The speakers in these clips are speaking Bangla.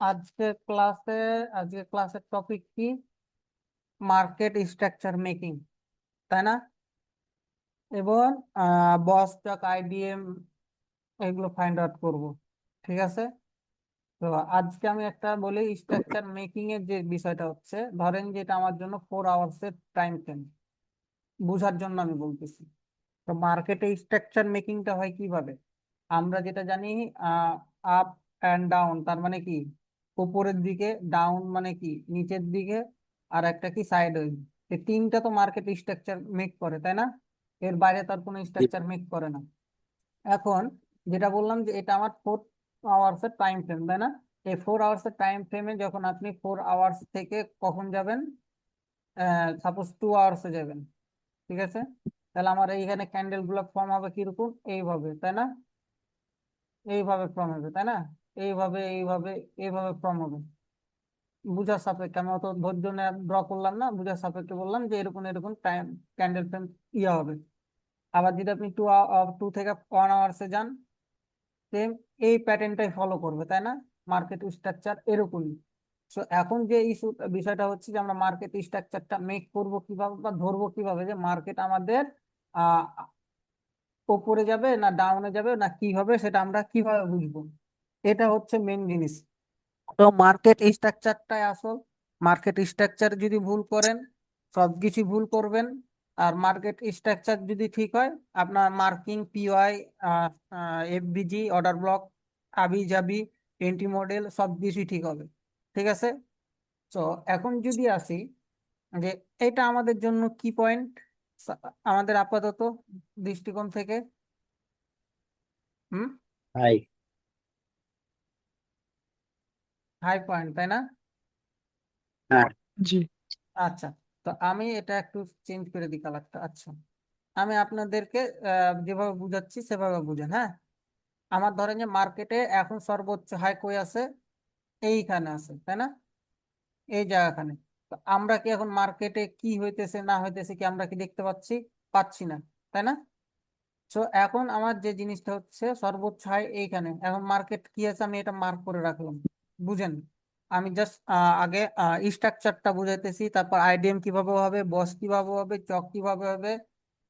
আজকে ক্লাসে আজকে ক্লাসের টপিক কি? মার্কেট স্ট্রাকচার মেকিং, তাই না? এবং বস স্টক, আইডিএম, এগুলো ফাইন্ড আউট করব। ঠিক আছে। তো আজকে আমি একটা বলি, স্ট্রাকচার মেকিং এর যে বিষয়টা হচ্ছে, ধরেন যে এটা আমার জন্য 4 আওয়ার্স এর টাইম ফ্রেম, বোঝার জন্য আমি বলতেছি। তো মার্কেটে স্ট্রাকচার মেকিংটা হয় কিভাবে? আমরা যেটা জানি, আপ অ্যান্ড ডাউন তার মানে কি উপরের দিকে, ডাউন মানে কি নিচের দিকে, আর একটা কি সাইড ওয়েজ। এই তিনটা তো মার্কেট স্ট্রাকচার মেক করে, তাই না? এর বাইরে তার কোনো জি স্ট্রাকচার মেক করে না। এখন যেটা বললাম যে এটা আমার 4 আওয়ার্স এর টাইম ফ্রেম, তাই না? এই 4 আওয়ার্স এর টাইম ফ্রেমে যখন আপনি 4 আওয়ার্স থেকে কখন যাবেন, সাপোজ 2 আওয়ার্সে যাবেন, ঠিক আছে? তাহলে আমার এইখানে ক্যান্ডেল গুলো ফর্ম হবে কিরকম, এইভাবে, তাই না? এইভাবে ফর্ম হবে, তাই না? এইভাবে এইভাবে এইভাবে ফর্ম হবে। বুঝার সাপেক্ষে আমি অত ধৈর্য ড্র করলাম না, বুঝার সাপেক্ষে বললাম যে এরকম এরকম টাইম ক্যান্ডেল ফ্রেম ইয়ে হবে। আবার যদি আপনি 2 থেকে 1 আওয়ার্সে যান, সেম এই প্যাটার্নটাই ফলো করবে, তাই না? মার্কেট স্ট্রাকচার এরকমই। সো এখন যে ইস্যু বিষয়টা হচ্ছে যে আমরা মার্কেট স্ট্রাকচারটা মেক করব কিভাবে বা ধরবো কিভাবে, যে মার্কেট আমাদের আহ উপরে যাবে না ডাউনে যাবে না কি হবে, সেটা আমরা কিভাবে বুঝবো? এটা হচ্ছে মেন জিনিস। তো মার্কেট স্ট্রাকচারটাই আসল। মার্কেট স্ট্রাকচার যদি ভুল করেন, সবকিছু ভুল করবেন। আর মার্কেট স্ট্রাকচার যদি ঠিক হয়, আপনার marking, PY, FBG, order block, আবি জাবি, এন্ট্রি মডেল সব কিছুই ঠিক হবে। ঠিক আছে। তো এখন যদি আসি যে এটা আমাদের জন্য কি পয়েন্ট, আমাদের আপাতত দৃষ্টিকোণ থেকে। হুম। ভাই। হাই পয়েন্ট, তাই না? হ্যাঁ। জি। আচ্ছা। তো আমি এটা একটু চেঞ্জ করে দিই কালারটা। আচ্ছা, আমি আপনাদেরকে যেভাবে বুঝাচ্ছি সেভাবে বুঝেন, হ্যাঁ। আমার ধরেন যে মার্কেটে এখন সর্বোচ্চ হাই কই আছে, এইখানে আছে, তাই না? এই জায়গাখানে। তো আমরা কি এখন মার্কেটে কি হইতেছে না হইতেছে কি আমরা কি দেখতে পাচ্ছি? পাচ্ছি না, তাই না? তো এখন আমার যে জিনিসটা হচ্ছে সর্বোচ্চ হাই এইখানে, এখন মার্কেট কি আছে আমি এটা মার্ক করে রাখলাম। বুঝেন? আমি জাস্ট আগে স্ট্রাকচারটা বুঝাইতেছি, তারপর আইডিএম কিভাবে হবে, বস কিভাবে হবে, চক কিভাবে হবে,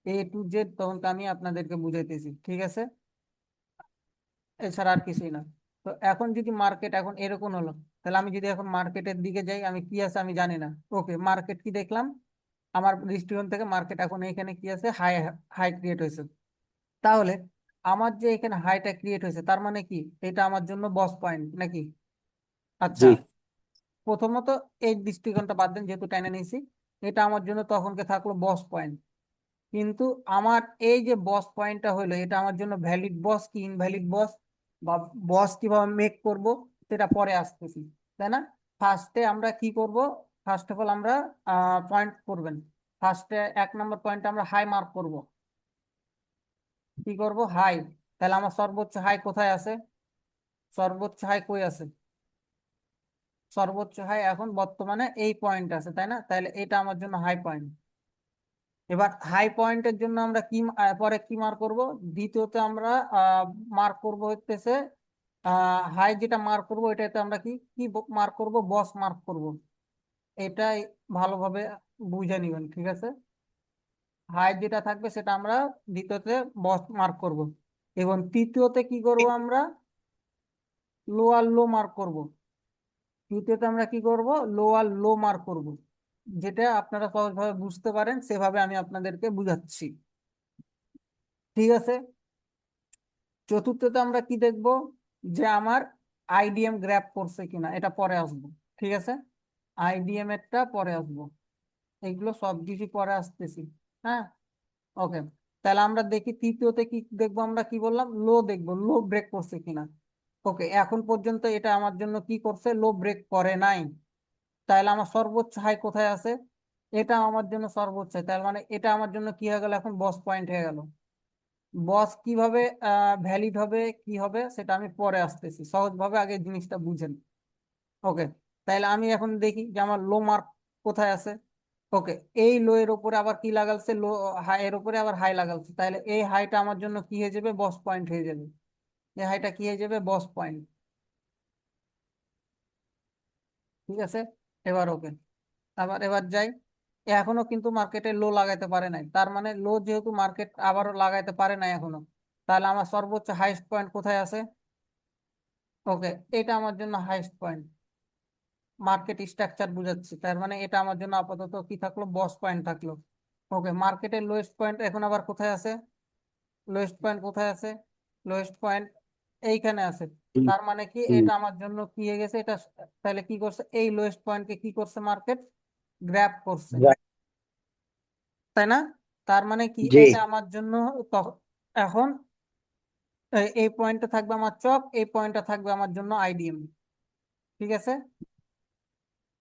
A to Z তখন আমি আপনাদেরকে বুঝাইতেছি, ঠিক আছে? এছাড়া আর কিছুই না। তো এখন যদি মার্কেট এখন এরকম হলো, তাহলে আমি যদি এখন মার্কেটের দিকে যাই, আমি কি আছে আমি জানি না। ওকে, মার্কেট কি দেখলাম, আমার দৃষ্টিকোণ থেকে মার্কেট এখন এখানে কি আছে, হাই, হাই ক্রিয়েট হয়েছে। তাহলে আমার যে এখানে হাইটা ক্রিয়েট হয়েছে তার মানে কি এটা আমার জন্য বস পয়েন্ট নাকি? আচ্ছা, জি প্রথমত এই দৃষ্টিকোণটা বাদ দেন, যেহেতু টেনে নিয়েছি। এটা আমার জন্য তখনকে থাকলো বস পয়েন্ট। কিন্তু আমার এই যে বস পয়েন্টটা হলো, এটা আমার জন্য ভ্যালিড বস কি ইনভ্যালিড বস, বা বস কিভাবে মেক করব, সেটা পরে আসতেছি, তাই না? ফার্স্টে আমরা কি করব? ফার্স্ট অফ অল আমরা পয়েন্ট করবেন। ফার্স্টে 1 নম্বর পয়েন্টে আমরা হাই মার্ক করব। কি করব? হাই। তাহলে আমার সর্বোচ্চ হাই কোথায় আছে? সর্বোচ্চ হাই কই আছে? সর্বোচ্চ হাই এখন বর্তমানে এই পয়েন্ট আছে, তাই না? তাহলে এটা আমার জন্য হাই পয়েন্ট। এবার হাই পয়েন্টের জন্য আমরা কি পরে কি মার্ক করব? দ্বিতীয়তে আমরা মার্ক করব হচ্ছে হাই, যেটা মার্ক করব এটাতে আমরা কি কি মার্ক করব? বস মার্ক করব। এটাই ভালোভাবে বুঝে নিবেন, ঠিক আছে? হাই যেটা থাকবে সেটা আমরা দ্বিতীয়তে বস মার্ক করব, এবং তৃতীয়তে কি করব আমরা? লো আর লো মার্ক করব। তৃতীয়তে আমরা কি করব? লো আর লো মার্ক করব। যেটা আপনারা সহজভাবে বুঝতে পারেন সেভাবে আমি আপনাদেরকে বুঝাচ্ছি, ঠিক আছে? চতুর্থতে আমরা কি দেখব? যে আমার আইডিএম গ্র্যাব করছে কিনা, এটা পরে আসবো, ঠিক আছে? আইডিএম এরটা পরে আসবো, এগুলো সব কিছু পরে আসতেছি, হ্যাঁ। ওকে, তাহলে আমরা দেখি তৃতীয়তে কি দেখবো, আমরা কি বললাম, লো দেখবো, লো ব্রেক করছে কিনা। ওকে, এখন পর্যন্ত এটা আমার জন্য কি করছে? লো ব্রেক করে নাই। তাহলে আমার সর্বোচ্চ হাই কোথায় আছে? এটা আমার জন্য সর্বোচ্চ high। তার মানে এটা আমার জন্য কি হয়ে গেল, এখন বস পয়েন্ট হয়ে গেল। বস কিভাবে ভ্যালিড হবে কি হবে সেটা আমি পরে আসতেছি, সহজভাবে আগে জিনিসটা বুঝেন। ওকে, তাহলে আমি এখন দেখি যে আমার লো মার্ক কোথায় আছে। ওকে, এই লো এর উপরে আবার কি লাগালছে, লো হাই এর উপরে আবার হাই লাগালছে, তাহলে এই হাইটা আমার জন্য কি হয়ে যাবে? বস পয়েন্ট হয়ে যাবে। এই হাইটা কি হয়ে যাবে? বস পয়েন্ট। ঠিক আছে, এবার ওকে। এবার যাই, এখনো কিন্তু মার্কেটে লো লাগাইতে পারে নাই, তার মানে লো যেহেতু মার্কেট আবারও লাগাইতে পারে নাই এখনো, তাহলে আমার সর্বোচ্চ হাইস্ট পয়েন্ট কোথায় আছে? ওকে, এটা আমার জন্য হাইস্ট পয়েন্ট, মার্কেট স্ট্রাকচার বুঝাচ্ছি, তার মানে এটা আমার জন্য আপাতত কি থাকলো, বস পয়েন্ট থাকলো। ওকে, মার্কেটের লোয়েস্ট পয়েন্ট এখন আবার কোথায় আছে? লোয়েস্ট পয়েন্ট কোথায় আছে? লোয়েস্ট পয়েন্ট এইখানে আছে। হুম, তার মানে কি হুম, এটা আমার জন্য কি হয়ে গেছে এটা? তাহলে কি করছে, এই লোয়েস্ট পয়েন্টকে কি করছে মার্কেট? গ্র্যাব করছে, right, তাই না? তার মানে কি জি, এটা আমার জন্য এখন এই পয়েন্টটা থাকবে আমার চক, এই পয়েন্টটা থাকবে আমার জন্য আইডিএম। ঠিক আছে,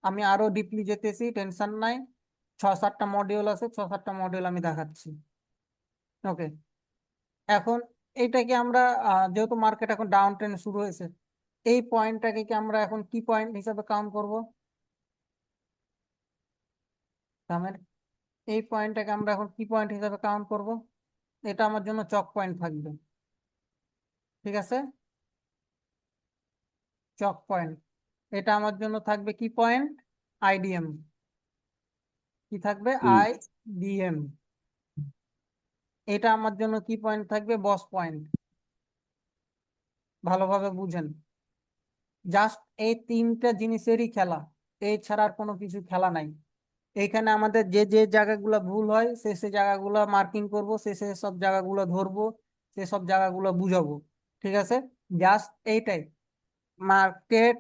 আমি আরো ডিপলি যেতেছি, টেনশন নাই। 6-7টা মডিউল আছে, 6-7টা মডিউল আমি দেখাচ্ছি। ওকে, এখন এইটাকে আমরা যেহেতু মার্কেট এখন ডাউন ট্রেন্ড শুরু হয়েছে, এই পয়েন্টটাকে কি আমরা এখন কি পয়েন্ট হিসাবে কাউন্ট করব? তার মানে এই পয়েন্টটাকে আমরা এখন কি পয়েন্ট হিসাবে কাউন্ট করব? এটা আমার জন্য চক পয়েন্ট থাকবে। ঠিক আছে, চক পয়েন্ট, এটা আমার জন্য থাকবে কি পয়েন্ট? আইডিএম। কি থাকবে? হুম, আইডিএম। এটা আমার জন্য কি পয়েন্ট থাকবে? বস পয়েন্ট। ভালোভাবে বুঝেন, জাস্ট এই তিনটা জিনিসেরই খেলা, এছাড়া আর কোনো কিছু খেলা নাই। এইখানে আমাদের যে যে জায়গাগুলো ভুল হয় সে সে জায়গাগুলো মার্কিং করব, সে সে সব জায়গাগুলো ধরবো, সে সব জায়গাগুলো বুঝাবো। ঠিক আছে, জাস্ট এইটাই মার্কেট।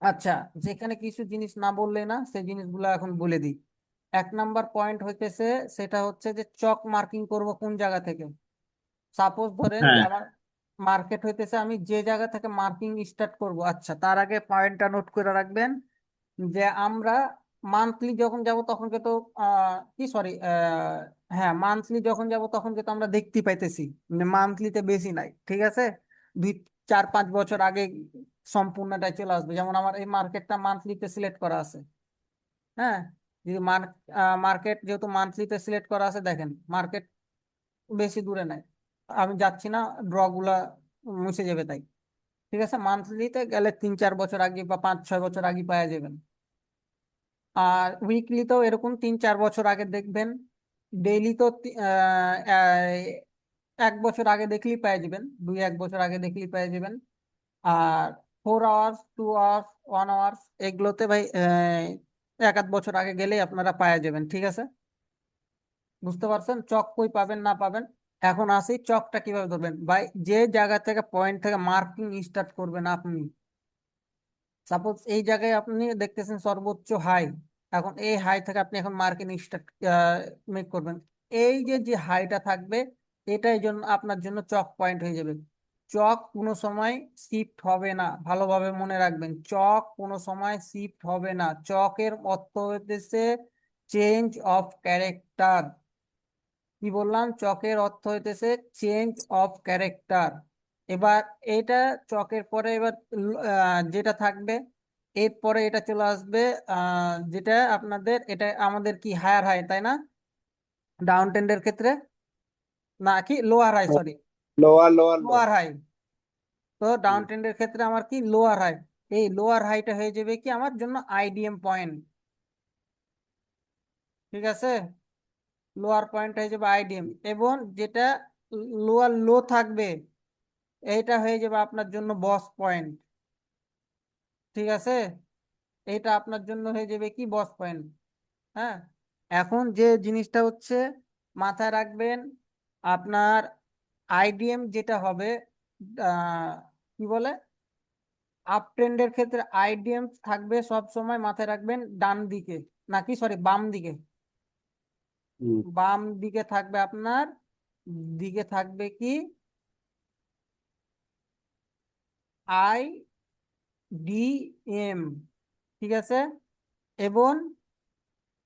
আচ্ছা, যেখানে কিছু জিনিস না বললে না, সেই জিনিসগুলো এখন বলে দিই। 1 নাম্বার পয়েন্ট হইতেছে, সেটা হচ্ছে যে চক মার্কিং করব কোন জায়গা থেকে। সাপোজ ধরেন যে হ্যাঁ, আমার মার্কেট হইতেছে, আমি যে জায়গা থেকে মার্কিং স্টার্ট করব, আচ্ছা তার আগে পয়েন্টটা নোট করে রাখবেন যে আমরা মান্থলি যখন যাব তখন কিন্তু কি সরি, হ্যাঁ মান্থলি যখন যাব তখন কিন্তু আমরা দেখতে পাইতেছি, মানে মান্থলিতে বেশি নাই। ঠিক আছে, 2-4-5 বছর আগে সম্পূর্ণটাই চলে আসবে, যেমন আমার এই মার্কেটটা মান্থলিতে সিলেক্ট করা আছে। হ্যাঁ, যদি মার্কেট যেহেতু মান্থলিতে সিলেক্ট করা আছে, দেখেন মার্কেট বেশি দূরে নাই, আমি যাচ্ছি না, ড্র গুলা মুছে যাবে তাই। ঠিক আছে, মান্থলিতে গেলে 3-4 বছর আগে বা 5-6 বছর আগে পাওয়া যাবেন। আর উইকলিতেও এরকম 3-4 বছর আগে দেখবেন। ডেইলি তো 1 বছর আগে দেখলেই পেয়ে যাবেন, 2-1 বছর আগে দেখলেই পেয়ে যাবেন। আর 4 আওয়ার্স, 2 আওয়ার্স, 1 আওয়ার্স, এগুলোতে ভাই 1-1 বছর আগে গেলেই আপনারা পেয়ে যাবেন। ঠিক আছে, বুঝতে পারছেন চক কই পাবেন না পাবেন? এখন আসি চকটা কিভাবে ধরবেন ভাই, যে জায়গা থেকে পয়েন্ট থেকে মার্কিং স্টার্ট করবেন আপনি। সাপোজ এই জায়গায় আপনি দেখতেছেন সর্বোচ্চ হাই, এখন এই হাই থেকে আপনি এখন মার্কিং স্টার্ট মেক করবেন। এই যে যে হাইটা থাকবে, এটাই জন্য আপনার জন্য চক পয়েন্ট হয়ে যাবে। চক কোনো সময় শিফট হবে না, ভালোভাবে মনে রাখবেন, চক কোনো সময় শিফট হবে না। চকের অর্থ হইতেছে চেঞ্জ অফ ক্যারেক্টার। কি বললাম? চকের অর্থ হইতেছে চেঞ্জ অফ ক্যারেক্টার। এবার এটা চকের পরে এবার যেটা থাকবে, এরপরে এটা চলে আসবে যেটা আপনাদের, এটা আমাদের কি হায়ার হাই, তাই না? ডাউন ট্রেন্ডের ক্ষেত্রে নাকি lower high, sorry, lower lower low, lower high. তো ডাউন হুম, ট্রেন্ডের ক্ষেত্রে আমার কি লোয়ার হাই, এই লোয়ার হাইটা হয়ে যাবে কি আমার জন্য আইডিএম পয়েন্ট। ঠিক আছে, লোয়ার পয়েন্ট হয়ে যাবে আইডিএম, এবং যেটা লোয়ার লো থাকবে এইটা হয়ে যাবে আপনার জন্য বস পয়েন্ট। ঠিক আছে, এইটা আপনার জন্য হয়ে যাবে কি বস পয়েন্ট। হ্যাঁ, এখন যে জিনিসটা হচ্ছে মাথায় রাখবেন, আপনার আইডিএম যেটা হবে, আহ, কি বলে, আপ ট্রেন্ডের ক্ষেত্রে আইডিএম থাকবে সব সময়, মাথায় রাখবেন ডান দিকে, নাকি সরি বাম দিকে। হুম, বাম দিকে থাকবে আপনার, দিকে থাকবে কি আই ডি এম। ঠিক আছে, এবং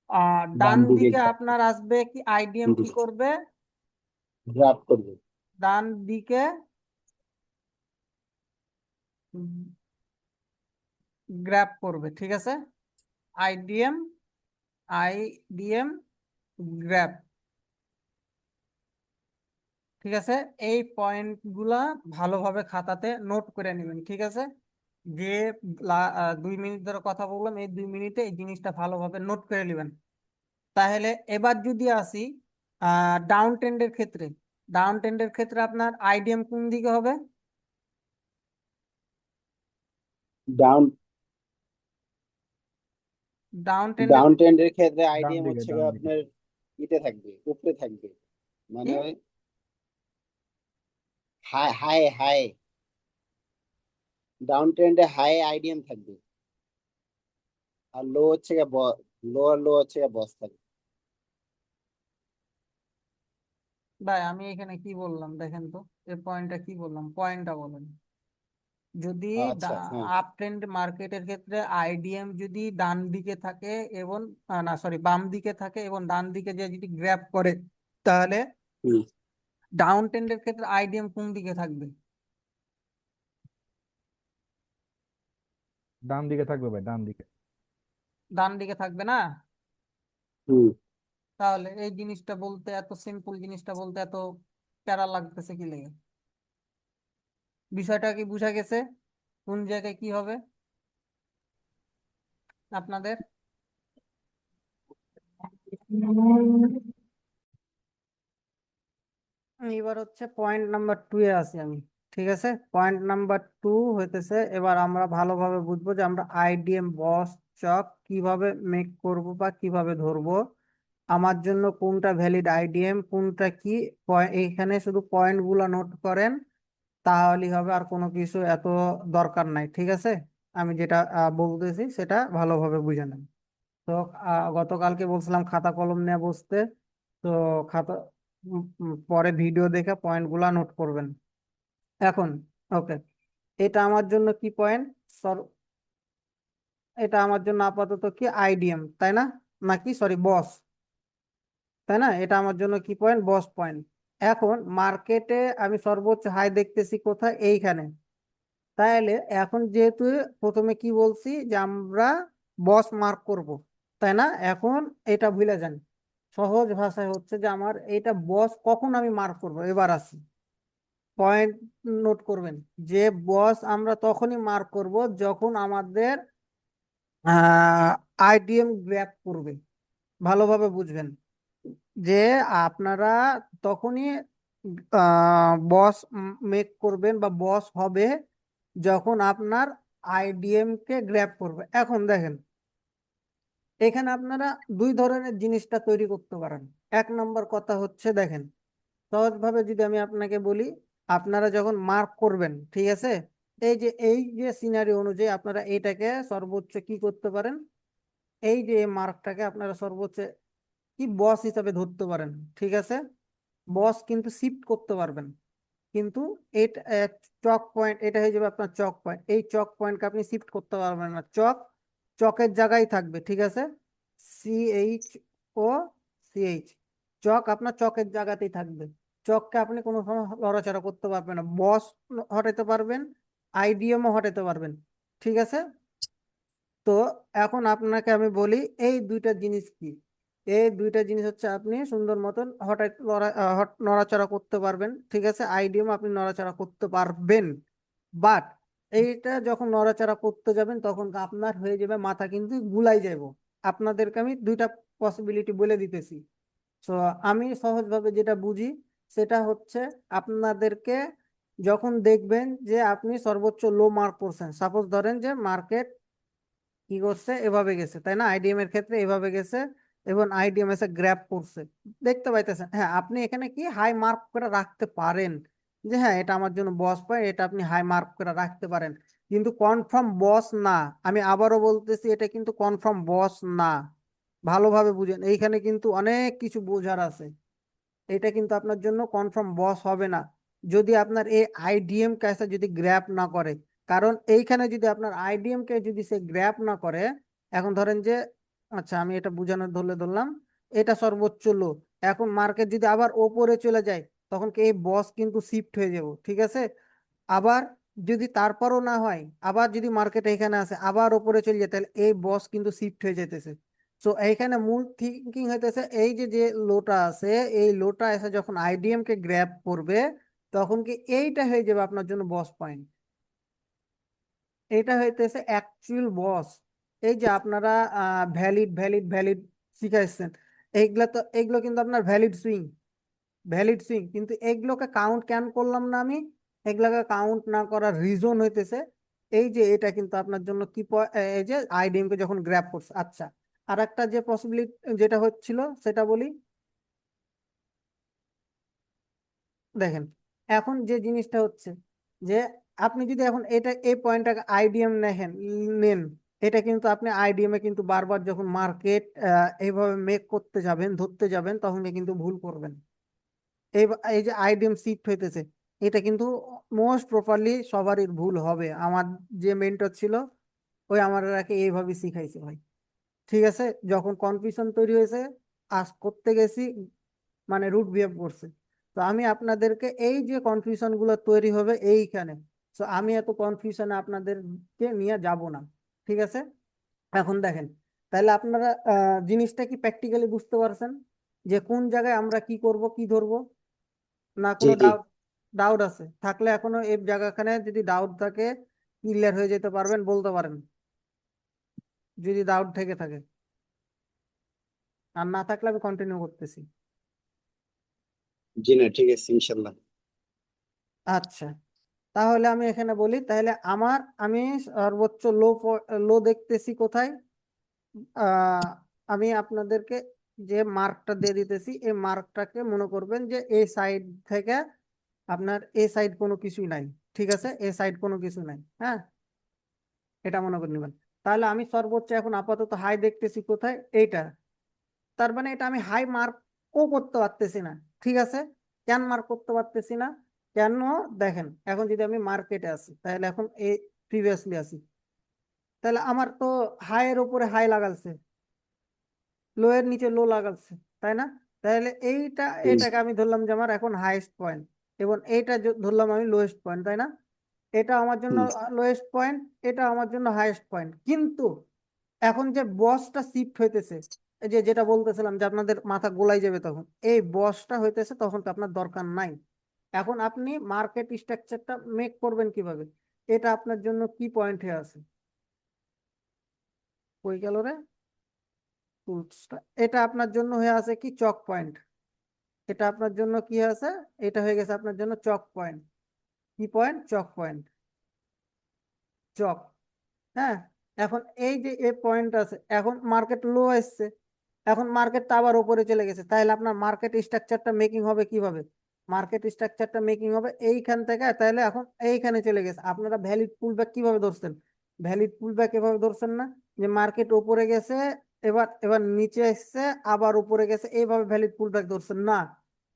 ডান ডান দিকে দিকে আপনার আসবে কি আইডিএম কি করবে? ড্রাফট করবে, ডান দিকে গ্র্যাব করবে। ঠিক আছে, আইডিএম, আইডিএম গ্র্যাব। ঠিক আছে, এই পয়েন্ট গুলা ভালোভাবে খাতাতে নোট করে নেবেন। ঠিক আছে, যে 2 মিনিট ধরে কথা বললাম, এই 2 মিনিটে এই জিনিসটা ভালোভাবে নোট করে নেবেন। তাহলে এবার যদি আসি ডাউন ট্রেন্ডের ক্ষেত্রে, ডাউন ট্রেন্ডের ক্ষেত্রে আপনার আইডিএম কোন দিকে হবে? ডাউন ডাউন ট্রেন্ডের ডাউন ট্রেন্ডের ক্ষেত্রে ডান আইডিএম দিকে হচ্ছে ডান গিয়ে দিকে আপনার ইতে থাকবে, উপরে থাকবে, মানে কি? ওই হাই হাই হাই, ডাউন ট্রেন্ডে হাই আইডিএম থাকবে, আর লো হচ্ছে গিয়ে লো আর লো হচ্ছে গিয়ে বস থাকবে। ভাই আমি এখানে কি বললাম দেখেন তো, এই পয়েন্টটা কি বললাম, পয়েন্টটা বলেন। যদি আচ্ছা হ্যাঁ। আপ ট্রেন্ড মার্কেটের ক্ষেত্রে আইডিএম যদি ডান দিকে থাকে এবং না সরি বাম দিকে থাকে এবং ডান দিকে যে যদি গ্র্যাব করে, তাহলে হুম। ডাউন ট্রেন্ডের ক্ষেত্রে আইডিএম কোন দিকে থাকবে? ডান দিকে থাকবে ভাই, ডান দিকে। ডান দিকে থাকবে না? হুম। তাহলে এই জিনিসটা বলতে, এত সিম্পল জিনিসটা বলতে এত প্যারা লাগতেছে কি লেগে? বিষয়টা কি বুঝা গেছে কোন জায়গায় কি হবে আপনাদের? এবার হচ্ছে পয়েন্ট নাম্বার 2 এ আছি আমি। ঠিক আছে, পয়েন্ট নাম্বার 2 হইতেছে এবার আমরা ভালোভাবে বুঝবো যে আমরা আইডিএম বস চক কিভাবে মেক করব বা কিভাবে ধরবো, আমার জন্য কোনটা ভ্যালিড আইডিএম কোনটা কি। এইখানে শুধু পয়েন্ট গুলা নোট করেন, তাহলেই হবে, আর কোনো কিছু এত দরকার নাই। ঠিক আছে, আমি যেটা বলতেছি সেটা ভালোভাবে বুঝে নেন। তো গতকালকে বলছিলাম খাতা কলম নিয়ে বসতে, তো খাতা পরে ভিডিও দেখে পয়েন্ট গুলা নোট করবেন এখন। ওকে, এটা আমার জন্য কি পয়েন্ট? এটা আমার জন্য আপাতত কি আইডিএম, তাই না? নাকি সরি বস, তাই না? এটা আমার জন্য কি পয়েন্ট? বস পয়েন্ট। এখন মার্কেটে আমি সর্বোচ্চ হাই দেখতেছি কোথায়? এইখানে। তাহলে এখন যেহেতু প্রথমে কি বলছি যে আমরা বস মার্ক করব, তাই না? এখন এটা ভুলে যান, সহজ ভাষায় হচ্ছে যে আমার এটা বস কখন আমি মার্ক করব। এবার আসি, পয়েন্ট নোট করবেন যে বস আমরা তখনই মার্ক করব যখন আমাদের আইডিএম গ্র্যাব করবে। ভালোভাবে বুঝবেন যে আপনারা তখনই বস মেক করবেন বা বস হবে যখন আপনার আইডিএম কে গ্র্যাব করবে। এখন দেখেন, এখানে আপনারা দুই ধরনের জিনিসটা তৈরি করতে পারেন। এক নম্বর কথা হচ্ছে, দেখেন সহজভাবে যদি আমি আপনাকে বলি, আপনারা যখন মার্ক করবেন, ঠিক আছে, এই যে সিনারি অনুযায়ী আপনারা এটাকে সর্বোচ্চ কি করতে পারেন, এই যে মার্কটাকে আপনারা সর্বোচ্চ কি বস হিসাবে ধরতে পারেন। ঠিক আছে, বস কিন্তু শিফট করতে পারবেন, কিন্তু এটা চক পয়েন্ট, এটা হয়ে যাবে আপনার চক পয়েন্ট। এই চক পয়েন্টকে আপনি শিফট করতে পারবেন না, চকের জায়গায় থাকবে। ঠিক আছে, CHO, চক আপনার চকের জায়গাতেই থাকবে। চককে আপনি কোনো সময় লড়াচড়া করতে পারবেন না। বস হটাতে পারবেন, আইডিএমও হটাতে পারবেন। ঠিক আছে, তো এখন আপনাকে আমি বলি এই দুইটা জিনিস কি। এই দুইটা জিনিস হচ্ছে আপনি সুন্দর মতন হঠাৎ নড়াচড়া করতে পারবেন। ঠিক আছে, আইডিএম আপনি নড়াচড়া করতে পারবেন, বাট এইটা যখন নড়াচড়া করতে যাবেন তখন আপনার হয়ে যাবে মাথা কিন্তু গুলাই যাব। আপনাদেরকে আমি দুইটা পসিবিলিটি বলে দিতেছি। তো আমি সহজভাবে যেটা বুঝি সেটা হচ্ছে, আপনাদেরকে যখন দেখবেন যে আপনি সর্বোচ্চ লো মার্ক করছেন, সাপোজ ধরেন যে মার্কেট কি করছে, এভাবে গেছে, তাই না? আইডিএম এর ক্ষেত্রে এভাবে গেছে এবং আইডিএম এসে গ্র্যাব করছে, দেখতে পাইতেছেন। হ্যাঁ, আপনি এখানে কি হাই মার্ক করে রাখতে পারেন যে হ্যাঁ এটা আমার জন্য বস পয়েন্ট, এটা আপনি হাই মার্ক করে রাখতে পারেন, কিন্তু কনফার্ম বস না। আমি আবারও বলতেছি, এটা কিন্তু কনফার্ম বস না। ভালোভাবে বুঝেন, এইখানে কিন্তু অনেক কিছু বোঝার আছে। এটা কিন্তু আপনার জন্য কনফার্ম বস হবে না যদি আপনার এই আইডিএম ক্যাশে যদি গ্র্যাব না করে। কারণ এইখানে যদি আপনার আইডিএম কে যদি সে গ্র্যাব না করে, এখন ধরেন যে, আচ্ছা আমি এটা বোঝানোর ধরলাম, এটা সর্বোচ্চ লো, এখন মার্কেট যদি আবার ওপরে চলে যায় তখন কি এই বস কিন্তু শিফট হয়ে যাব। ঠিক আছে, আবার যদি তারপরও না হয়, আবার যদি মার্কেট এখানে আসে আবার ওপরে চলে যায়, তাহলে এই বস কিন্তু শিফট হয়ে যেতেছে। তো এইখানে মূল থিঙ্কিং হইতেছে এই যে যে লোটা আছে, এই লোটা এসে যখন আইডিএম কে গ্র্যাব করবে তখন কি এইটা হয়ে যাবে আপনার জন্য বস পয়েন্ট। এটা হইতেছে অ্যাকচুয়াল বস। এই যে আপনারা ভ্যালিড ভ্যালিড ভ্যালিড শিখাইছেন, এগুলো কিন্তু আপনার ভ্যালিড সুইং, কিন্তু এগুলোকে কাউন্ট কেন করলাম না আমি? এগুলোকে কাউন্ট না করার রিজন হইতেছে এই যে এটা কিন্তু আপনার জন্য কি এই যে আইডিএম কে যখন গ্র্যাব করছে। আচ্ছা, আর একটা যে পসিবিলিটি যেটা হচ্ছিল সেটা বলি। দেখেন, এখন যে জিনিসটা হচ্ছে যে আপনি যদি এখন এটা এই পয়েন্টটাকে আইডিএম নেন, এটা কিন্তু আপনি আইডিএম এ কিন্তু বারবার যখন মার্কেট এইভাবে মেক করতে যাবেন, ধরতে যাবেন, তখন কিন্তু ভুল করবেন। এই এই যে আইডিএম শিফট হইতেছে, এটা কিন্তু মোস্ট প্রপারলি সবারই ভুল হবে। আমার যে মেন্টর ছিল ওই আমাকে এইভাবে শিখাইছে ভাই। ঠিক আছে, যখন কনফিউশন তৈরি হয়েছে, আজ করতে গেছি, মানে রুট বিহেভ করছে। তো আমি আপনাদেরকে এই যে কনফিউশন গুলো তৈরি হবে এইখানে, তো আমি এত কনফিউশনে আপনাদেরকে নিয়ে যাব না। ঠিক আছে, এখন দেখেন, তাহলে আপনারা জিনিসটা কি প্র্যাকটিক্যালি বুঝতে পারছেন যে কোন জায়গায় আমরা কি করব, কি ধরবো? না জি কোনো জি। ডাউট? ডাউট আছে থাকলে এখনো এই জায়গাখানে যদি ডাউট থাকে ক্লিয়ার হয়ে যেতে পারবেন, বলতে পারেন যদি ডাউট থেকে থাকে। আর না থাকলে আমি কন্টিনিউ করতেছি। জি না, ঠিক আছে ইনশাল্লাহ। আচ্ছা, তাহলে আমি এখানে বলি, তাহলে আমি সর্বোচ্চ লো দেখতেছি কোথায়? আহ আমি আপনাদেরকে যে মার্কটা দিয়ে দিতেছি, এই মার্কটাকে মনে করবেন যে এই সাইড থেকে আপনার এই সাইড কোনো কিছুই নাই। ঠিক আছে, এই সাইড কোনো কিছু নাই, হ্যাঁ, এটা মনে করে নেবেন। তাহলে আমি সর্বোচ্চ এখন আপাতত হাই দেখতেছি কোথায়? এইটা। তার মানে এটা আমি হাই মার্কও করতে পারতেছি না। ঠিক আছে, কেন মার্ক করতে পারতেছি না? কেন? দেখেন, এখন যদি আমি মার্কেটে আসি, তাহলে এখন এই প্রিভিয়াসলি আসি, তাহলে আমার তো হাইয়ের উপরে হাই লাগালছে, লো এর নিচে লো লাগাচ্ছে, তাই না? তাহলে হুম। এটাকে আমি ধরলাম যে আমার এখন হাইয়েস্ট পয়েন্ট, এবং এইটা ধরলাম আমি লোয়েস্ট পয়েন্ট, তাই না? এটা আমার জন্য হুম। লোয়েস্ট পয়েন্ট, এটা আমার জন্য হাইয়েস্ট পয়েন্ট। কিন্তু এখন যে বসটা শিফট হইতেছে, এই যে যেটা বলতেছিলাম যে আপনাদের মাথা গোলাই যাবে, তখন এই বসটা হইতেছে, তখন তো আপনার দরকার নাই। এখন আপনি মার্কেট স্ট্রাকচারটা মেক করবেন কিভাবে? এটা আপনার জন্য কি পয়েন্ট হয়ে আছে? কই গেল রে টুলসটা? এটা আপনার জন্য হয়ে আছে কি চক পয়েন্ট। এটা আপনার জন্য কি আছে? এটা হয়ে গেছে আপনার জন্য চক পয়েন্ট। কি পয়েন্ট? চক পয়েন্ট, চক। হ্যাঁ, এখন এই যে এ পয়েন্ট আছে, এখন মার্কেট লো এসছে, এখন মার্কেটটা আবার উপরে চলে গেছে, তাহলে আপনার মার্কেট স্ট্রাকচারটা মেকিং হবে কিভাবে? মার্কেট স্ট্রাকচারটা মেকিং হবে এইখান থেকে, তাহলে এখন এইখানে চলে গেছে। আপনারা ভ্যালিড পুলব্যাক কিভাবে ধরছেন? ভ্যালিড পুলব্যাক এভাবে ধরছেন না যে মার্কেট উপরে গেছে, এবার এবার নিচে এসছে, আবার উপরে গেছে, এইভাবে ভ্যালিড পুলব্যাক ধরছেন না।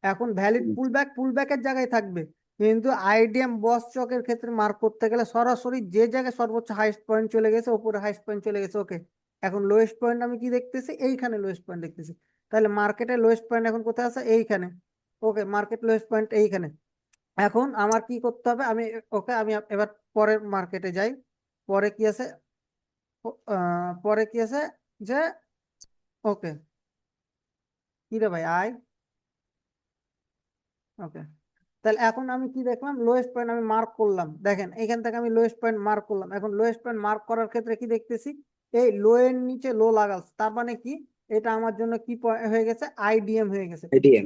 এখন ভ্যালিড হুম। পুলব্যাকের জায়গায় থাকবে, কিন্তু আইডিএম বস চকের ক্ষেত্রে মার্ক করতে গেলে সরাসরি যে জায়গায় সর্বোচ্চ হাইস্ট পয়েন্ট চলে গেছে, উপরে হাইস্ট পয়েন্ট চলে গেছে, ওকে। এখন লোয়েস্ট পয়েন্ট আমি কি দেখতেছি? এইখানে লোয়েস্ট পয়েন্ট দেখতেছি। তাহলে মার্কেটের লোয়েস্ট পয়েন্ট এখন কোথায় আছে? এইখানে। ওকে, মার্কেট লোয়েস্ট পয়েন্ট এইখানে। এখন আমার কি করতে হবে? ওকে, আমি এবার পরের মার্কেটে যাই। পরে কি আছে? পরে কি আছে যে, ওকে, কি রে ভাই, আয়। ওকে, তাহলে এখন আমি কি দেখলাম? লোয়েস্ট পয়েন্ট আমি মার্ক করলাম। দেখেন, এখান থেকে আমি লোয়েস্ট পয়েন্ট মার্ক করলাম। এখন লোয়েস্ট পয়েন্ট মার্ক করার ক্ষেত্রে কি দেখতেছি? এই লো এর নিচে লো লাগাচ্ছে, তার মানে কি? এটা আমার জন্য কি হয়ে গেছে? আইডিএম হয়ে গেছে। আইডিএম।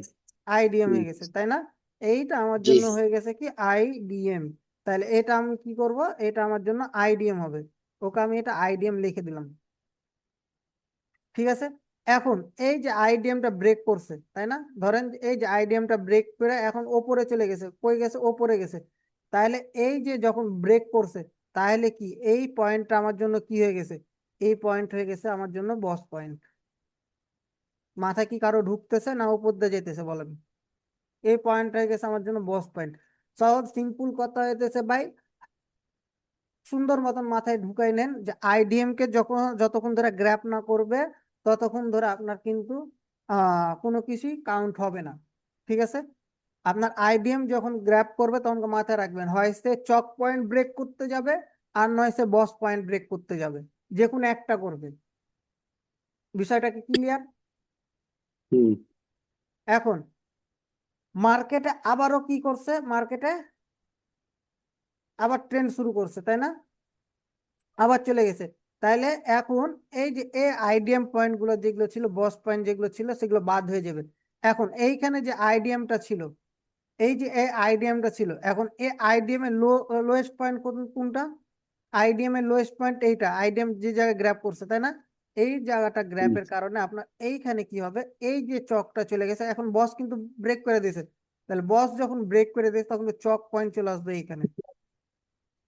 আইডিএম হুম। হয়ে গেছে, তাই না? এইটা আমার জি। জন্য হয়ে গেছে কি আইডিএম। তাহলে এটা আমি কি করব? এটা আমার জন্য আইডিএম হবে। ওকে, আমি এটা আইডিএম লিখে দিলাম। ঠিক আছে, এখন এই যে আইডিএমটা ব্রেক করছে, তাই না? ধরেন এই যে আইডিএমটা ব্রেক করে এখন ওপরে চলে গেছে, কই গেছে? ওপরে গেছে। তাহলে এই যে যখন ব্রেক করছে, তাহলে কি এই পয়েন্টটা আমার জন্য কি হয়ে গেছে? এই পয়েন্ট হয়ে গেছে আমার জন্য বস পয়েন্ট। মাথায় কি কারো ঢুকতেছে না উপর দিয়ে যেতেছে বলেন? এই পয়েন্ট হয়ে গেছে আমার জন্য বস পয়েন্ট। সহজ সিম্পল কথা হইতেছে ভাই, সুন্দর মতন মাথায় ঢুকাই নেন যে আইডিএম কে যতক্ষণ ধরে গ্র্যাপ না করবে, ততক্ষণ ধরে আপনার কিন্তু কোনো কিছুই কাউন্ট হবে না। ঠিক আছে, আপনার আইডিএম যখন গ্র্যাপ করবে তখন মাথায় রাখবেন, হয় সে চক পয়েন্ট ব্রেক করতে যাবে, আর নয় সে বস পয়েন্ট ব্রেক করতে যাবে, যে কোনো একটা করবে। বিষয়টা কি ক্লিয়ার? হুম। এখন মার্কেটে আবারও কি করছে? মার্কেটে আবার ট্রেন্ড শুরু করছে, তাই না? আবার চলে গেছে। তাহলে এখন এই যে এই আইডিএম পয়েন্ট গুলো যেগুলো ছিল, বস পয়েন্ট যেগুলো ছিল, সেগুলো বাদ হয়ে যাবে। এখন এইখানে যে আইডিএমটা ছিল, এই যে এই আইডিএমটা ছিল, এখন এই আইডিএম এর লোয়েস্ট পয়েন্ট কোনটা? আইডিএম এর লোয়েস্ট পয়েন্ট এইটা, আইডিএম যে জায়গায় গ্র্যাপ করছে, তাই না? এই জায়গাটা গ্র্যাপের কারণে আপনার এইখানে কি হবে, এই যে চকটা চলে গেছে, এখন বস কিন্তু ব্রেক করে দিয়েছে। তাহলে বস যখন ব্রেক করে দিয়েছে তখন চক পয়েন্ট চলে আসবে এইখানে।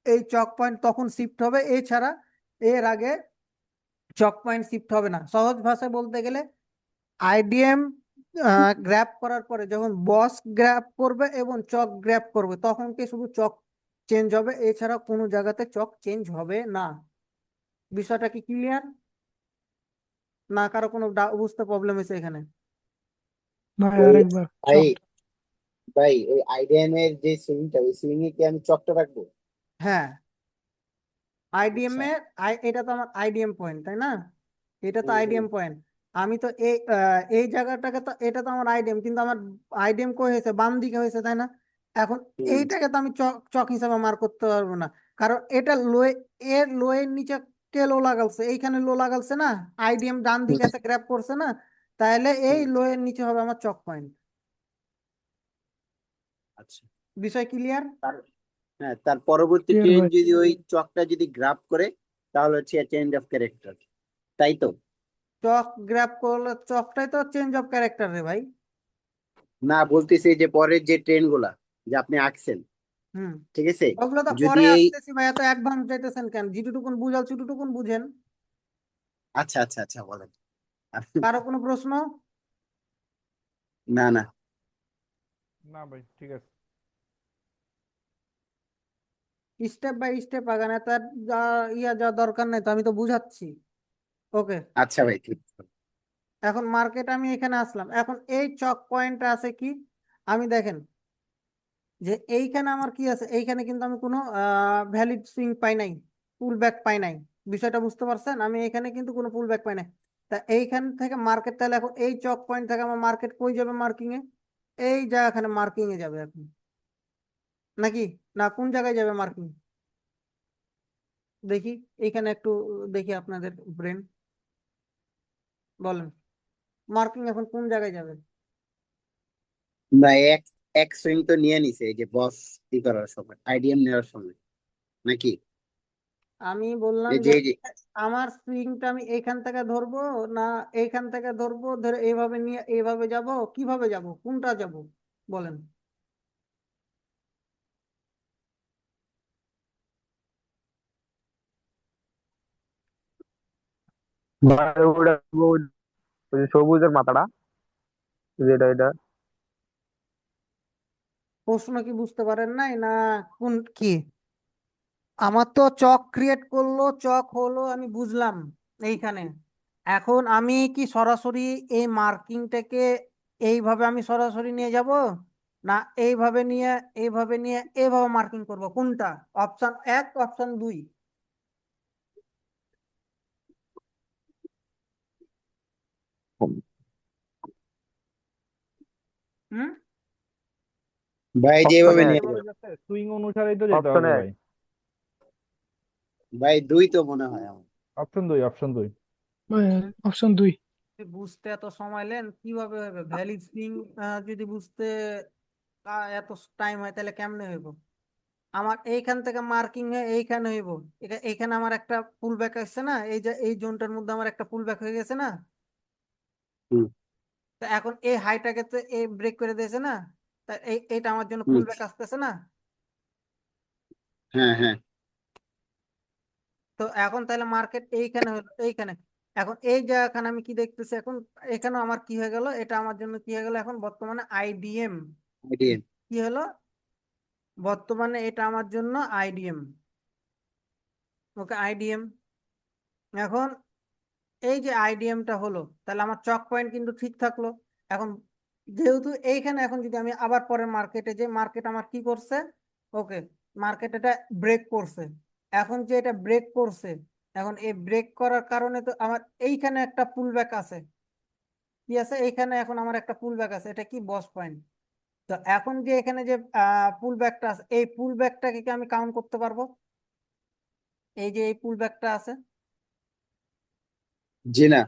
এই চক পয়েন্ট তখন শিফট হবে, এছাড়া এর আগে চক পয়েন্ট শিফট হবে না। সহজ ভাষায় বলতে গেলে আইডিএম গ্র্যাপ করার পরে যখন বস গ্র্যাপ করবে এবং চক গ্র্যাপ করবে, তখন কি শুধু চক চেঞ্জ হবে, এছাড়া কোনো জায়গাতে চক চেঞ্জ হবে না। বিষয়টা কি ক্লিয়ার? না কারো কোনো বুঝতে প্রবলেম হয়েছে এখানে? ভাই ওই আরেকবার ভাই ভাই ওই আইডিএম এর যে সুইংটা, ওই সুইং এ কি আমি চকটা রাখবো? হ্যাঁ, আইডিএম আচ্ছা। এর এটা তো আমার আইডিএম পয়েন্ট, তাই না? এটা তো হুম হুম আইডিএম পয়েন্ট। আমি তো এই জায়গাটাকে তো, এটা তো আমার আইডিএম, কিন্তু আমার আইডিএম কই হয়েছে? বাম দিকে হয়েছে, তাই না? এখন হুম এইটাকে তো আমি চক চক হিসাবে মার্ক করতে পারবো না, কারণ এটা লোয়ে, এর লোয়ের নিচে কে লো লাগালছে? এইখানে লো লাগালছে না? আইডিএম ডান হুম, দিকে এসে গ্র্যাপ করছে না? তাহলে এই হুম। লোয়ের নিচে হবে আমার চক পয়েন্ট। আচ্ছা। বিষয় ক্লিয়ার? তার হ্যাঁ, তার পরবর্তী ক্লিয়ার ট্রেন ভাই। যদি ওই চকটা যদি গ্রাফ করে, তাহলে হচ্ছে চেঞ্জ অফ ক্যারেক্টার, তাই তো? চক গ্র্যাপ করলে চকটাই তো চেঞ্জ অফ ক্যারেক্টার রে ভাই। না, বলতেছি যে পরের যে ট্রেন গুলা যে আপনি আঁকছেন, হুম, ঠিক আছে, ওগুলো তো যদি পরে এই আসতেছি ভাই, এত অ্যাডভান্স যাইতেছেন কেন? যেটুকুন বুঝাল সেটুকুন বুঝেন। আচ্ছা আচ্ছা আচ্ছা বলেন। কারো কোনো প্রশ্ন? না না। না ভাই ঠিক আছে। স্টেপ বাই স্টেপ আগান, এত যা যা দরকার নেই তো, আমি তো বুঝাচ্ছি। ওকে, আচ্ছা ভাই, ঠিক আছে। এখন মার্কেট আমি এখানে আসলাম, এখন এই চক পয়েন্ট আছে কি? আমি দেখেন যে এইখানে আমার কি আছে, এইখানে কিন্তু আমি কোনো ভ্যালিড সুইং পাই নাই, পুল ব্যাক পাই নাই। বিষয়টা বুঝতে পারছেন? আমি এখানে কিন্তু কোনো পুল ব্যাক পাই নাই। তা এইখান থেকে মার্কেট, তাহলে এখন এই চক পয়েন্ট থেকে আমার মার্কেট কই যাবে? মার্কিং এ, এই জায়গাখানে মার্কিং এ যাবে এখন, নাকি? না কোন জায়গায় যাবে মার্কিং? দেখি এইখানে একটু দেখি আপনাদের ব্রেন, বলেন মার্কিং এখন কোন জায়গায় যাবে? না, এক এক সুইং তো নিয়ে নিছে এই যে বস ই করার সময়, আইডিএম নেওয়ার সময়, নাকি? আমি বললাম এই যে যে এই যে আমার সুইংটা আমি এইখান থেকে ধরবো, না এইখান থেকে ধরবো, ধরে এইভাবে নিয়ে এইভাবে যাব, কিভাবে যাব, কোনটা যাব? বলেন। ভাই ওটা ওই যে সবুজের মাথাটা, যেটা এটা। প্রশ্ন কি বুঝতে পারেন নাই, না কোন কি? আমার তো চক ক্রিয়েট করলো, চক হলো, আমি বুঝলাম এইখানে। এখন আমি কি সরাসরি এই মার্কিংটাকে এইভাবে আমি সরাসরি নিয়ে যাব, না এইভাবে নিয়ে, এইভাবে নিয়ে এইভাবে মার্কিং করব? কোনটা? অপশন এক, অপশন দুই? হুম, ভাই অপশন যেভাবে এক, নিয়ে যাবে। সুইং অনুসারেই তো যেতে অপশন হবে এক। ভাই। ভাই দুই তো মনে হয় আমার। অপশন দুই, অপশন দুই। ভাই অপশন 2। বুঝতে এত সময় নেন কিভাবে হবে? ভ্যালিড স্প্রিং যদি বুঝতে এত টাইম হয়, তাহলে কেমনে হইব? আমার এইখান থেকে মার্কিং হয়ে এইখানে হইব, এইখানে আমার একটা পুল ব্যাক আসছে না, এই যে এই জোনটার মধ্যে আমার একটা পুল ব্যাক হয়ে গেছে না? হুম তো এখন এই হাইটাকে তো এই ব্রেক করে দিয়েছে না? তা এইটা আমার জন্য হুম। পুল ব্যাক আসতেছে না? হ্যাঁ হ্যাঁ। তো এখন তাহলে মার্কেট এইখানে হলো, এইখানে। এখন এই জায়গাখানে আমি কি দেখতেছি এখন? এখানে আমার কি হয়ে গেল? এটা আমার জন্য কি হয়ে গেল এখন বর্তমানে? আইডিএম। আইডিএম। কি হলো বর্তমানে? এটা আমার জন্য আইডিএম। ওকে, আইডিএম। এখন এই যে আইডিএমটা হলো, তাহলে আমার চক পয়েন্ট কিন্তু ঠিক থাকলো। এখন যেহেতু এইখানে, এখন যদি আমি আবার পরে মার্কেটে, যে মার্কেট আমার কি করছে, ওকে, মার্কেট এটা ব্রেক করছে। এখন যে এটা ব্রেক করছে, এখন এই ব্রেক করার কারণে তো আমার এইখানে একটা পুল ব্যাক আছে। কি আছে এইখানে? এখন আমার একটা পুল ব্যাক আছে, এটা কি? বস পয়েন্ট। তো এখন যে এখানে যে পুল ব্যাকটা আছে, এই পুল ব্যাকটাকে কি আমি কাউন্ট করতে পারবো? এই যে এই পুল ব্যাকটা আছে, জি না।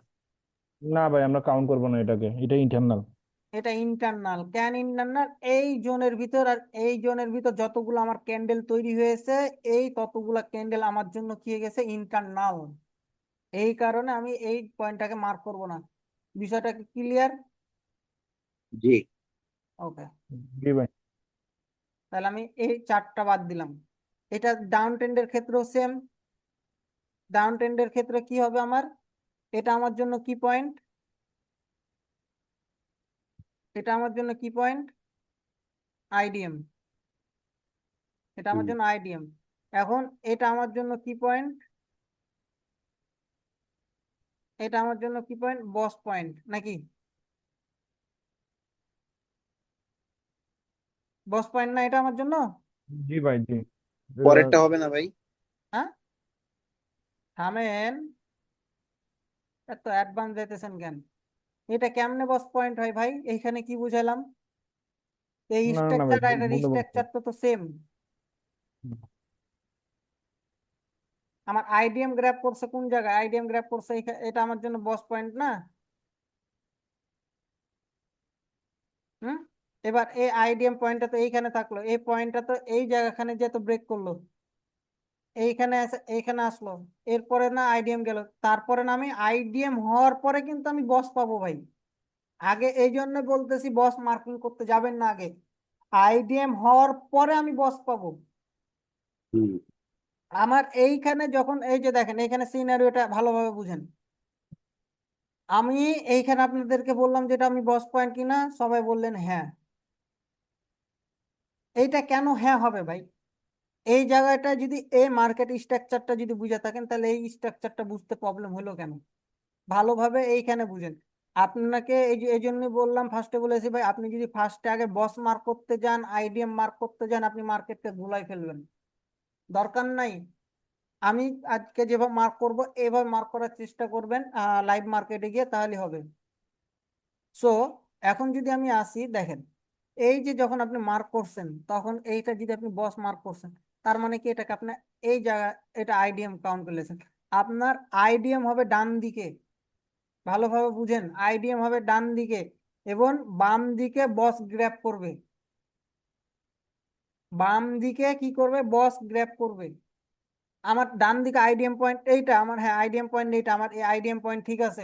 না ভাই, আমরা কাউন্ট করবো না এটাকে, এটা ইন্টারনাল। এটা ইন্টারনাল। কেন ইন্টারনাল? এই জোনের ভিতর আর এই জোনের ভিতর যতগুলো আমার ক্যান্ডেল তৈরি হয়েছে, এই ততগুলা ক্যান্ডেল আমার জন্য কি হয়ে গেছে, ইন্টারনাল। এই কারণে আমি এই পয়েন্টটাকে মার্ক করব না। বিষয়টা কি ক্লিয়ার? জি। ওকে, জি ভাই। তাহলে আমি এই চারটা বাদ দিলাম। এটা ডাউন ট্রেন্ডের ক্ষেত্রেও সেম। ডাউন ট্রেন্ডের ক্ষেত্রে কি হবে আমার, এটা আমার জন্য কি পয়েন্ট, এটা আমার জন্য কি পয়েন্ট, আইডিএম। এটা আমার হুম, জন্য আইডিএম। এখন এটা আমার জন্য কি পয়েন্ট, এটা আমার জন্য কি পয়েন্ট, বস পয়েন্ট নাকি? বস পয়েন্ট না এটা আমার জন্য? জি ভাই, জি। পরেরটা হবে না ভাই? হ্যাঁ, থামেন, এত অ্যাডভান্স যেতেছেন কেন? এটা কেমনে বস পয়েন্ট হয় ভাই? এইখানে কি বুঝালাম? এই না না ভাই, স্ট্রাকচার আর এটার ভুল বলছো। স্ট্রাকচার তো সেম। আমার আইডিএম গ্র্যাপ করছে কোন জায়গায়, আইডিএম গ্র্যাপ করছে এটা আমার জন্য বস পয়েন্ট না? হুম, এবার এই আইডিএম পয়েন্টটা তো এইখানে থাকলো, এই পয়েন্টটা তো এই জায়গাখানে যে তো ব্রেক করলো, এইখানে এইখানে আসলো, এরপরে না আইডিএম গেল, তারপরে না আমি আইডিএম হওয়ার পরে কিন্তু আমি বস পাবো ভাই। আগে এই জন্য বলতেছি বস মার্কিং করতে যাবেন না, আগে আইডিএম হওয়ার পরে আমি বস পাবো। হুম, আমার এইখানে যখন এই যে দেখেন এইখানে সিনারিওটা ভালোভাবে বুঝেন। আমি এইখানে আপনাদেরকে বললাম যেটা আমি বস পয়েন্ট কিনা, সবাই বললেন হ্যাঁ। এইটা কেন হ্যাঁ হবে ভাই? এই জায়গাটা যদি এই মার্কেট স্ট্রাকচারটা যদি বুঝে থাকেন, তাহলে এই স্ট্রাকচারটা বুঝতে প্রবলেম হলো কেন? ভালোভাবে এইখানে বুঝেন। আপনাকে এই যে এই জন্যই বললাম, ফার্স্টে বলেছি ভাই, আপনি যদি ফার্স্টে আগে বস মার্ক করতে যান, আইডিএম মার্ক করতে যান, আপনি মার্কেটকে ভুলাই ফেলবেন। দরকার নাই। আমি আজকে যেভাবে মার্ক করব এইভাবে মার্ক করার চেষ্টা করবেন লাইভ মার্কেটে গিয়ে, তাহলে হবে। সো এখন যদি আমি আসি, দেখেন এই যে যখন আপনি মার্ক করছেন, তখন এইটা যদি আপনি বস মার্ক করছেন, তার মানে কি এটাকে আপনার এই জায়গা, এটা আইডিএম কাউন্ট করলেছেন। আপনার আইডিএম হবে ডান দিকে, ভালোভাবে বুঝেন, আইডিএম হবে ডান দিকে এবং বাম দিকে বস গ্র্যাব করবে। বাম দিকে কি করবে, বস গ্র্যাব করবে। আমার ডান দিকে আইডিএম পয়েন্ট এইটা আমার, হ্যাঁ আইডিএম পয়েন্ট এইটা আমার, এই আইডিএম পয়েন্ট ঠিক আছে।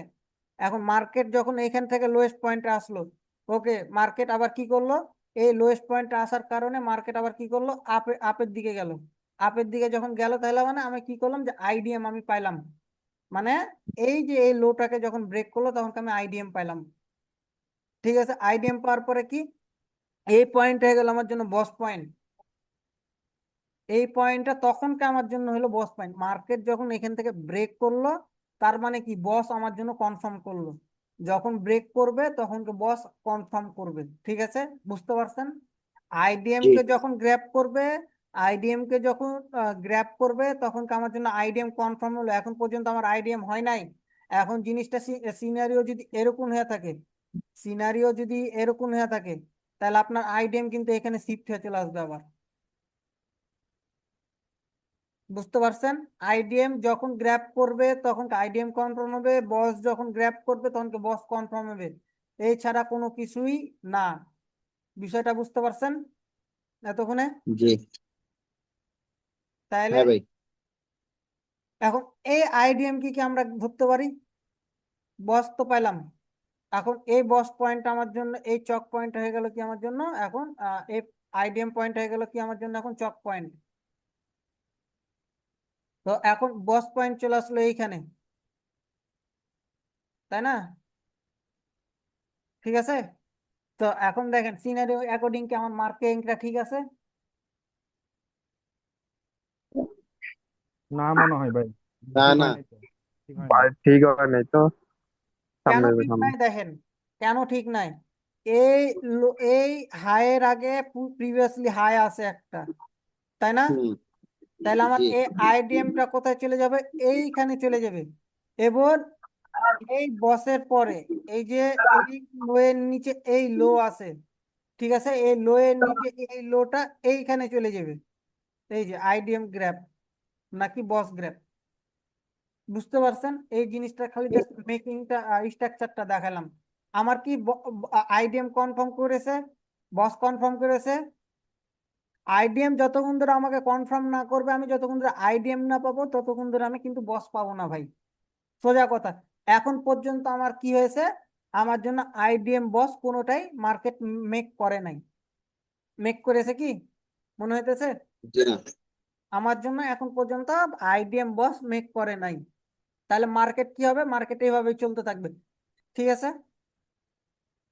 এখন মার্কেট যখন এখান থেকে লোয়েস্ট পয়েন্টে আসলো, ওকে, মার্কেট আবার কি করলো, এই লোয়েস্ট পয়েন্টে আসার কারণে মার্কেট আবার কি করলো, আপের দিকে গেল। আপের দিকে যখন গেল, তাহলে মানে আমি কি করলাম, যে আইডিএম আমি পাইলাম। মানে এই যে এই লোটাকে যখন ব্রেক করলো, তখন আমি আইডিএম পাইলাম। ঠিক আছে, আইডিএম পাওয়ার পরে কি, এই পয়েন্ট হয়ে গেল আমার জন্য বস পয়েন্ট। এই পয়েন্টটা তখনকে আমার জন্য হলো বস পয়েন্ট। মার্কেট যখন এখান থেকে ব্রেক করলো, তার মানে কি, বস আমার জন্য কনফার্ম করলো। যখন ব্রেক করবে তখন বস কনফার্ম করবে। ঠিক আছে, বুঝতে পারছেন? আইডিএম জি। কে যখন গ্র্যাব করবে, আইডিএম কে যখন গ্র্যাব করবে, তখন আমার জন্য আইডিএম কনফার্ম হলো। এখন পর্যন্ত আমার আইডিএম হয় নাই। এখন জিনিসটা সিনারিও যদি এরকম হয়ে থাকে, সিনারিও যদি এরকম হয়ে থাকে, তাহলে আপনার আইডিএম কিন্তু এখানে শিফট হয়ে চলে আসবে আবার। বুঝতে পারছেন? আইডিএম যখন গ্র্যাব করবে তখন আইডিএম কনফার্ম হবে, বস যখন গ্র্যাব করবে তখন বস কনফার্ম হবে। এই ছাড়া কোনো কিছুই না। বিষয়টা বুঝতে পারছেন এতক্ষণে? জি। তাহলে হ্যাঁ ভাই। এখন এই আইডিএম কি আমরা ধরতে পারি? বস তো পাইলাম। এখন এই বস পয়েন্ট আমার জন্য, এই চক পয়েন্ট হয়ে গেল কি আমার জন্য এখন, এই আইডিএম পয়েন্ট হয়ে গেল কি আমার জন্য এখন চক পয়েন্ট। তো এখন বস পয়েন্ট চলে আসলো এইখানে, তাই না? ঠিক আছে, তো এখন দেখেন সিনারিও অ্যাকর্ডিং কি আমার মার্কিংটা ঠিক আছে? না মনে হয় ভাই, না ঠিক না। হয় নাই তো, ঠিক হয় নাই। ভাই ঠিক হয় নাই তো, কেন সামনে হবে ঠিক সামনে। নাই দেখেন, কেন ঠিক নাই? এই এই হাইয়ের আগে প্রিভিয়াসলি হাই আছে একটা, তাই না? হুম, তাহলে আমার জি। এই আইডিএমটা কোথায় চলে যাবে, এইখানে চলে যাবে। এবং এই বসের পরে এই যে এই লো এর নিচে এই লো আছে, ঠিক আছে, এই লো এর নিচে এই লোটা এইখানে চলে যাবে। এই যে আইডিএম গ্র্যাপ, নাকি বস গ্র্যাপ? বুঝতে পারছেন? এই জিনিসটা খালি জাস্ট মেকিংটা স্ট্রাকচারটা দেখালাম। আমার কি আইডিএম কনফার্ম করেছে, বস কনফার্ম করেছে। আইডিএম যতক্ষণ ধরে আমাকে কনফার্ম না করবে, আমি যতক্ষণ ধরে আইডিএম না পাবো ততক্ষণ ধরে আমি কিন্তু বস পাবো না ভাই। সোজা কথা। এখন পর্যন্ত আমার কি হয়েছে, আমার জন্য আইডিএম বস কোনোটাই মার্কেট মেক করে নাই। মেক করেছে কি মনে হইতেছে? জি না। আমার জন্য এখন পর্যন্ত আইডিএম বস মেক করে নাই। তাহলে মার্কেট কি হবে? মার্কেট এইভাবে চলতে থাকবে। ঠিক আছে।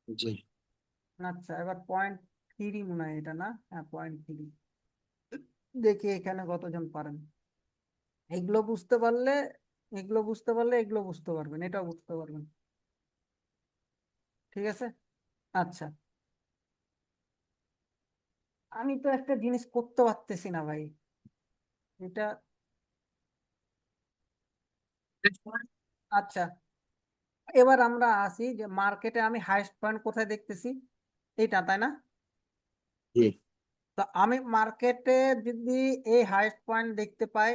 জি। আচ্ছা, এবার পয়েন্ট 3 মনে হয় এটা, না? হ্যাঁ, পয়েন্ট 3। দেখি এখানে কতজন পারেন। এগুলো বুঝতে পারলে, এগুলো বুঝতে পারলে এগুলো বুঝতে পারবেন, এটাও বুঝতে পারবেন। ঠিক আছে। আচ্ছা, আমি তো একটা জিনিস করতে পারতেছি না ভাই, এটা। আচ্ছা, এবার আমরা আসি যে মার্কেটে আমি হাইয়েস্ট পয়েন্ট কোথায় দেখতেছি, এটা তাই না? জি। তো আমি মার্কেটে যদি এই হাইয়েস্ট পয়েন্ট দেখতে পাই,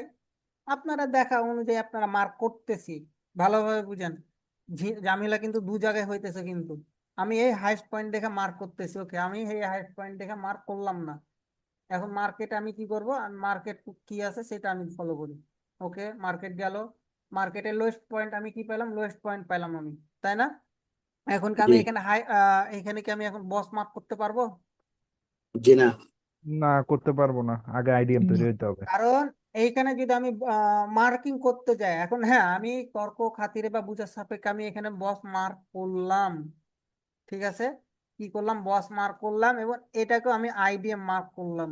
আপনারা দেখা অনুযায়ী আপনারা মার্ক করতেছি, ভালোভাবে বুঝেন। ঝামেলা কিন্তু দু জায়গায় হইতেছে কিন্তু। আমি এই হাইয়েস্ট পয়েন্ট দেখে মার্ক করতেছি, ওকে, আমি এই হাইয়েস্ট পয়েন্ট দেখে মার্ক করলাম না। এখন মার্কেটে আমি কি করব, মার্কেট কি আছে সেটা আমি ফলো করি। ওকে, মার্কেট গেল, মার্কেটের লোয়েস্ট পয়েন্ট আমি কি পেলাম, লোয়েস্ট পয়েন্ট পেলাম আমি, তাই না? এখন কি আমি জি। এখানে এখানে কি আমি এখন বস মার্ক করতে পারবো? জি না। না, করতে পারবো না, আগে আইডিএম তৈরি না। হইতে হবে। কারণ এইখানে যদি আমি মার্কিং করতে যাই, এখন হ্যাঁ আমি তর্ক খাতিরে বা বুঝার সাপেক্ষে আমি এখানে বস মার্ক করলাম। ঠিক আছে, কি করলাম, বস মার্ক করলাম এবং এটাকেও আমি আইডিএম মার্ক করলাম,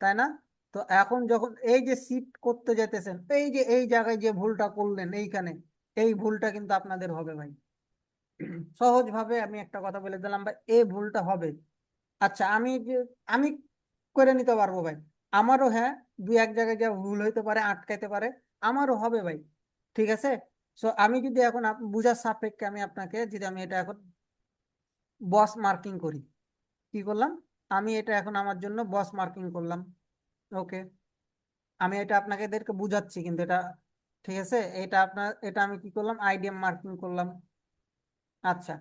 তাই না? তো এখন যখন এই যে শিফট করতে যেতেছেন, এই যে এই জায়গায় যে ভুলটা করলেন এইখানে, এই ভুলটা কিন্তু আপনাদের হবে ভাই। সহজ ভাবে আমি একটা কথা বলে দিলাম ভাই, এই ভুলটা হবে। আচ্ছা, আমি করে নিতে পারবো ভাই। আমারও হ্যাঁ, দুই এক জায়গায় যা ভুল হইতে পারে, আটকাইতে পারে, আমারও হবে ভাই। ঠিক আছে। সো আমি যদি এখন বুঝার সাপেক্ষে আমি আপনাকে যদি আমি এটা এখন বস মার্কিং করি, কি করলাম, আমি এটা এখন আমার জন্য বস মার্কিং করলাম। ওকে, আমি এটা আপনাকে এদেরকে বুঝাচ্ছি কিন্তু এটা, ঠিক আছে, এটা আপনার, এটা আমি কি করলাম, আইডিএম মার্কিং করলাম। আচ্ছা,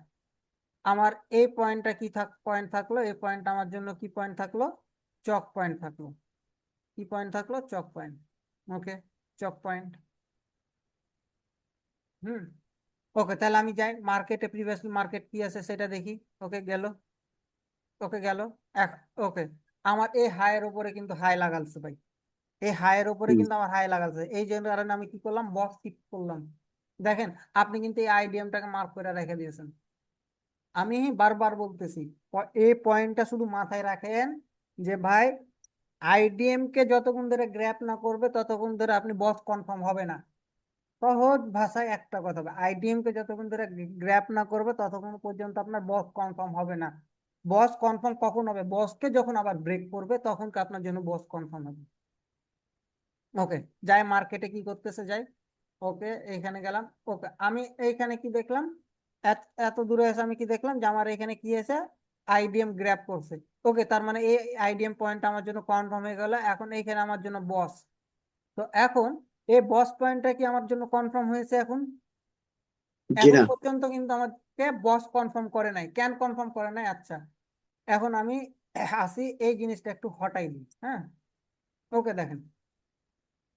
আমার এই পয়েন্টটা কি পয়েন্ট থাকলো, এই পয়েন্ট আমার জন্য কি পয়েন্ট থাকলো, চক পয়েন্ট থাকলো। কি পয়েন্ট থাকলো, চক পয়েন্ট। ওকে, চক পয়েন্ট। হুম। ওকে, তাহলে আমি যাই মার্কেটে, প্রিভিয়াসলি মার্কেট কি আছে সেটা দেখি। ওকে গেল, ওকে গেল। ওকে, আমার এই হাইয়ের উপরে কিন্তু হাই লাগালছে ভাই, এই হাইয়ের উপরে হুম। কিন্তু আমার হাই লাগালছে, এই যে কারণে আমি কি করলাম, বক্স টিক করলাম। দেখেন, আপনি কিন্তু এই আইডিএমটাকে মার্ক করে রেখে দিয়েছেন। আমি বারবার বলতেছি, এই পয়েন্টটা শুধু মাথায় রাখেন যে ভাই, আইডিএম কে যতক্ষণ ধরে গ্র্যাপ না করবে ততক্ষণ ধরে আপনি বস কনফার্ম হবে না। সহজ ভাষায় একটা কথা হবে, আইডিএম কে যতক্ষণ ধরে গ্র্যাপ না করবে ততক্ষণ পর্যন্ত আপনার বস কনফার্ম হবে না। বস কনফার্ম কখন হবে, বসকে যখন আবার ব্রেক করবে তখন কি আপনার জন্য বস কনফার্ম হবে। ওকে, যাই মার্কেটে কি করতেছে যাই। ওকে, এইখানে গেলাম। ওকে, আমি এইখানে কি দেখলাম, এত এত দূরে এসে আমি কি দেখলাম যে আমার এখানে কি আছে, আইডিএম গ্র্যাপ করছে। ওকে, তার মানে এই আইডিএম পয়েন্ট আমার জন্য কনফার্ম হয়ে গেল, এখন এইখানে আমার জন্য বস। তো এখন এই বস পয়েন্টটা কি আমার জন্য কনফার্ম হয়েছে এখন? জি এখন না। পর্যন্ত কিন্তু আমাকে বস কনফার্ম করে নাই, কেন কনফার্ম করে নাই? আচ্ছা, এখন আমি আসি, এই জিনিসটা একটু হটাই দিই, হ্যাঁ। ওকে, দেখেন,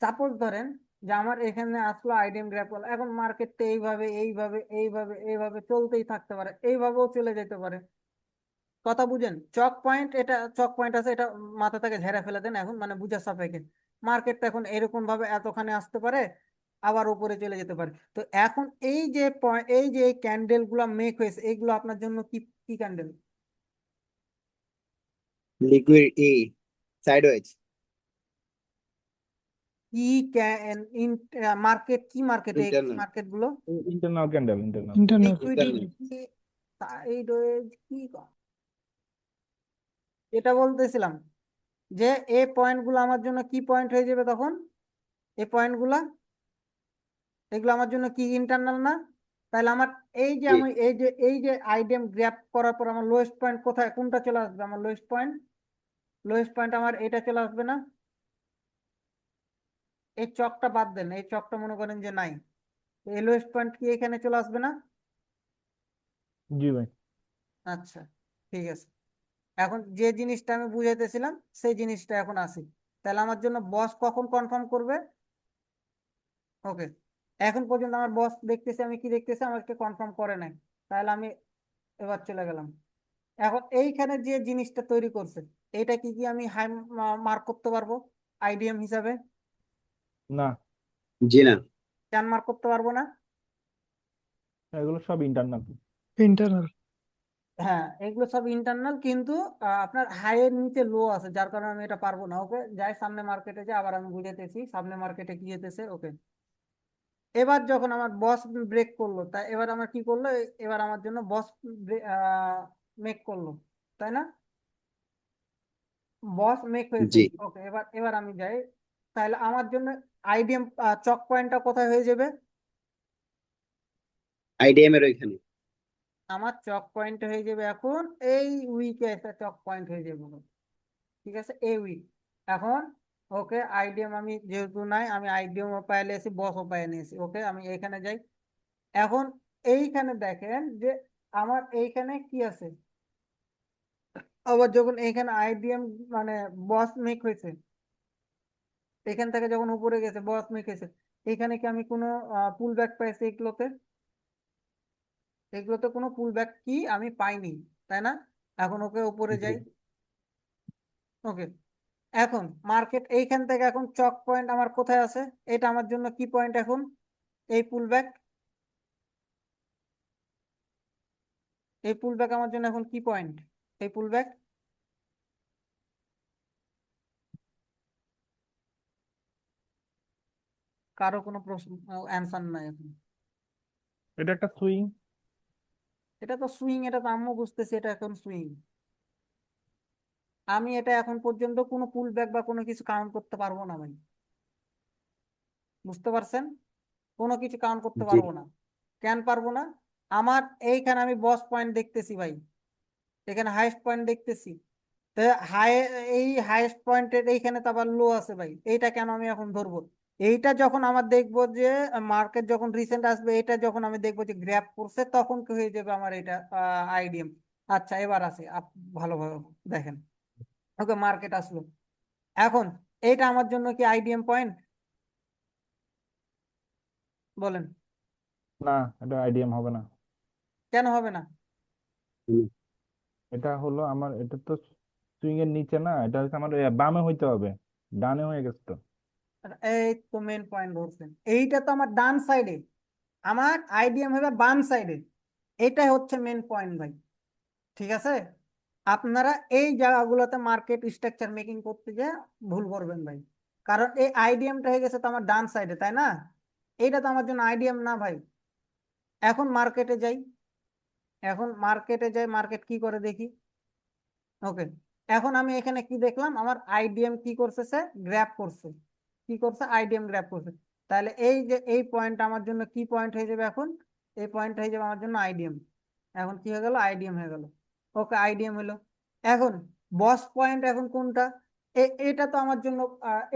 সাপোজ ধরেন যে আমার এখানে আসলো আইডিএম গ্র্যাপ করলো, এখন মার্কেটটা এইভাবে এইভাবে এইভাবে এইভাবে চলতেই থাকতে পারে, এইভাবেও চলে যেতে পারে। কথা বুঝেন, চক পয়েন্ট, এটা চক পয়েন্ট আছে, এটা মাথা থেকে ঝেড়ে ফেলে দেন এখন, মানে বুঝার সাপেক্ষে। মার্কেটটা এখন এরকম ভাবে এতখানে আসতে পারে, আবার উপরে চলে যেতে পারে। তো এখন এই যে পয়েন্ট, এই যে ক্যান্ডেল গুলা মেক হয়েছে, এইগুলো আপনার জন্য কি, কি ক্যান্ডেল? Liquid sideways. কি মার্কেট, কি মার্কেট, এই ইন্টারনাল। মার্কেট গুলো internal candle, internal. Internal. Liquidity, কি এটা বলতেছিলাম যে এই পয়েন্ট গুলো আমার জন্য কি পয়েন্ট হয়ে যাবে তখন, এই পয়েন্ট গুলা, এগুলো আমার জন্য কি, ইন্টারনাল না? তাহলে আমার জি। এই যে আইডিএম গ্র্যাপ করার পর আমার লোয়েস্ট পয়েন্ট কোথায়, কোনটা চলে আসবে, আমার লোয়েস্ট পয়েন্ট, লোয়েস্ট পয়েন্ট আমার এটা চলে আসবে না? এই চকটা বাদ দেন, এই চকটা মনে করেন যে নাই, লোয়েস্ট পয়েন্ট কি এখানে চলে আসবে না? জি ভাই। আচ্ছা, ঠিক আছে। এখন যে জিনিসটা আমি বুঝাইতেছিলাম সেই জিনিসটা এখন আসি। তাহলে আমার জন্য বস কখন কনফার্ম করবে? ওকে, এখন পর্যন্ত আমার বস দেখতেছি, আমি কি দেখতেছি, আমাকে কনফার্ম করে নাই। তাহলে আমি এবার চলে গেলাম। এখন এইখানে যে জিনিসটা তৈরি করছে, এটা কি কি আমি হাই মার্ক করতে পারবো আইডিএম হিসাবে? না, জি না। কেন মার্ক করতে পারবো না? এগুলো সব ইন্টারনাল। ইন্টারনাল। হ্যাঁ, এগুলো সব ইন্টারনাল, কিন্তু আপনার হাই এর নিচে লো আছে, যার কারণে আমি এটা পারবো না। ওকে, যাই সামনে মার্কেটে যাই, আবার আমি বুঝাইতেছি সামনে মার্কেটে কি যেতেছে। ওকে, এবার যখন আমার বস ব্রেক করলো, তাই এবার আমার কি করলো, এবার আমার জন্য বস মেক করলো, তাই না? বস মেক হয়েছে। জি, ওকে, এবার এবার আমি যাই, তাহলে আমার জন্য আইডিএম চক পয়েন্টটা কোথায় হয়ে যাবে? আইডিএম এর ওইখানে। আমার চক পয়েন্ট হয়ে যাবে এখন এই উইকে একটা চক পয়েন্ট হয়ে যাবে। ঠিক আছে, এই উইক। এখন ওকে, আইডিএম আমি যেহেতু নাই, আমি আইডিএম ও পাইলে এসি, বস ও পাইলে এসি। ওকে, আমি এখানে যাই। এখন এইখানে দেখেন যে আমার এইখানে কি আছে, আবার যখন এইখানে আইডিএম মানে বস মেক হয়েছে, এখান থেকে যখন উপরে গেছে বস মেক হয়েছে, এখানে কি আমি কোনো পুল ব্যাক পাইছি? এগুলোতে এগুলোতে কোনো পুল ব্যাক কি আমি পাইনি, তাই না? এখন ওকে উপরে জি। যাই। ওকে, এখন মার্কেট এইখান থেকে এখন চক পয়েন্ট আমার কোথায় আছে? এটা আমার জন্য কি পয়েন্ট এখন? এই পুল ব্যাক, এই পুল ব্যাক আমার জন্য এখন কি পয়েন্ট? এই পুল ব্যাক কারো কোনো প্রশ্ন অ্যান্সার নাই এখন? এটা একটা সুইং। এটা তো সুইং, এটা তো আমিও বুঝতেছি, এটা এখন সুইং। আমি এটা এখন পর্যন্ত কোনো পুল ব্যাক বা কোনো কিছু কাউন্ট করতে পারবো না ভাই, বুঝতে পারছেন? কোনো কিছু কাউন্ট করতে জি। পারবো না। কেন পারবো না? আমার এইখানে আমি বস পয়েন্ট দেখতেছি ভাই, এখানে হাইয়েস্ট পয়েন্ট দেখতেছি। তো হাই, এই হাইয়েস্ট পয়েন্টের এইখানে তো আবার লো আছে ভাই, এইটা কেন আমি এখন ধরবো? এইটা যখন আমার দেখবো যে মার্কেট যখন রিসেন্ট আসবে, এটা যখন আমি দেখবো যে গ্র্যাপ করছে, তখন কি হয়ে যাবে আমার এটা আইডিএম। আচ্ছা, এবার আছে ভালোভাবে দেখেন। ওকে, মার্কেট আসলো, এখন এইটা আমার জন্য কি আইডিএম পয়েন্ট? বলেন, না, এটা আইডিএম হবে না। কেন হবে না? হুম, এটা হলো আমার, এটা তো সুইং এর নিচে না, এটা হচ্ছে আমার বামে হইতে হবে। ডানে হয়ে গেছে তো। এই তো মেন পয়েন্ট ধরছেন, এইটা তো আমার ডান সাইডে, আমার আইডিএম হবে বাম সাইডে। এটাই হচ্ছে মেন পয়েন্ট ভাই, ঠিক আছে? আপনারা এই জায়গাগুলোতে মার্কেট স্ট্রাকচার মেকিং করতে গিয়ে ভুল করবেন ভাই, কারণ এই আইডিএমটা হয়ে গেছে তো আমার ডান সাইডে, তাই না? এইটা তো আমার জন্য আইডিএম না ভাই। এখন মার্কেটে যাই, এখন মার্কেটে যাই, মার্কেট কি করে দেখি। ওকে, এখন আমি এখানে কি দেখলাম, আমার আইডিএম কি করতেছে, গ্র্যাব করছে। কি করছে? আইডিএম গ্র্যাব করছে। তাহলে এই যে এই পয়েন্ট আমার জন্য কি পয়েন্ট হয়ে যাবে এখন? এই পয়েন্ট হয়ে যাবে আমার জন্য আইডিএম। এখন কি হয়ে গেল? আইডিএম হয়ে গেল। ওকে, আইডিএম হলো। এখন বস পয়েন্ট এখন কোনটা? এটা তো আমার জন্য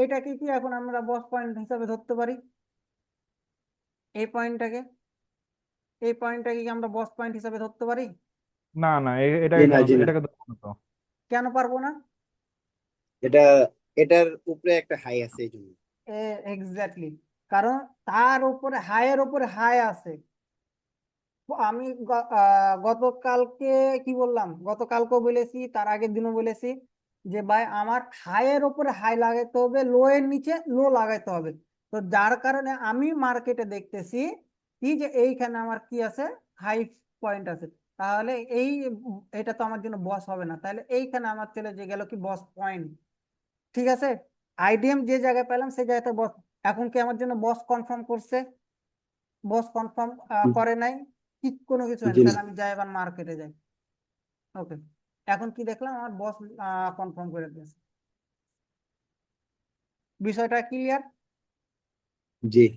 এটাকে কি এখন আমরা বস পয়েন্ট হিসাবে ধরতে পারি? এই পয়েন্টটাকে, এই পয়েন্টটাকে কি আমরা বস পয়েন্ট হিসাবে ধরতে পারি? না না, জি এটাকে না, কেন, জি না। এটাকে ধরবো না তো। কেন পারবো না? এটা, এটার উপরে একটা হাই আছে এই জন্য। এক্স্যাক্টলি, কারণ তার উপরে হাইয়ের উপরে হাই আছে। আমি গতকালকে কি বললাম, গতকালকেও বলেছি, তার আগের দিনও বলেছি যে ভাই আমার হাইয়ের উপরে হাই লাগাইতে হবে, লো এর নিচে লো লাগাইতে হবে। তো যার কারণে আমি মার্কেটে দেখতেছি কি যে এইখানে আমার কি আছে, হাই পয়েন্ট আছে। তাহলে এটা তো আমার জন্য বস হবে না, তাহলে এইখানে আমার চলে যে গেল কি বস পয়েন্ট। ঠিক আছে, আইডিএম যে জায়গায় পেলাম সেই জায়গাতে বস। এখন কি আমার জন্য বস কনফার্ম করছে? বস কনফার্ম করে নাই, কি কোনো কিছু হয়নি। জি না। তাহলে আমি যাই এবার মার্কেটে যাই। ওকে, এখন কি দেখলাম, আমার বস কনফার্ম করে দিয়েছে। বিষয়টা ক্লিয়ার? জি।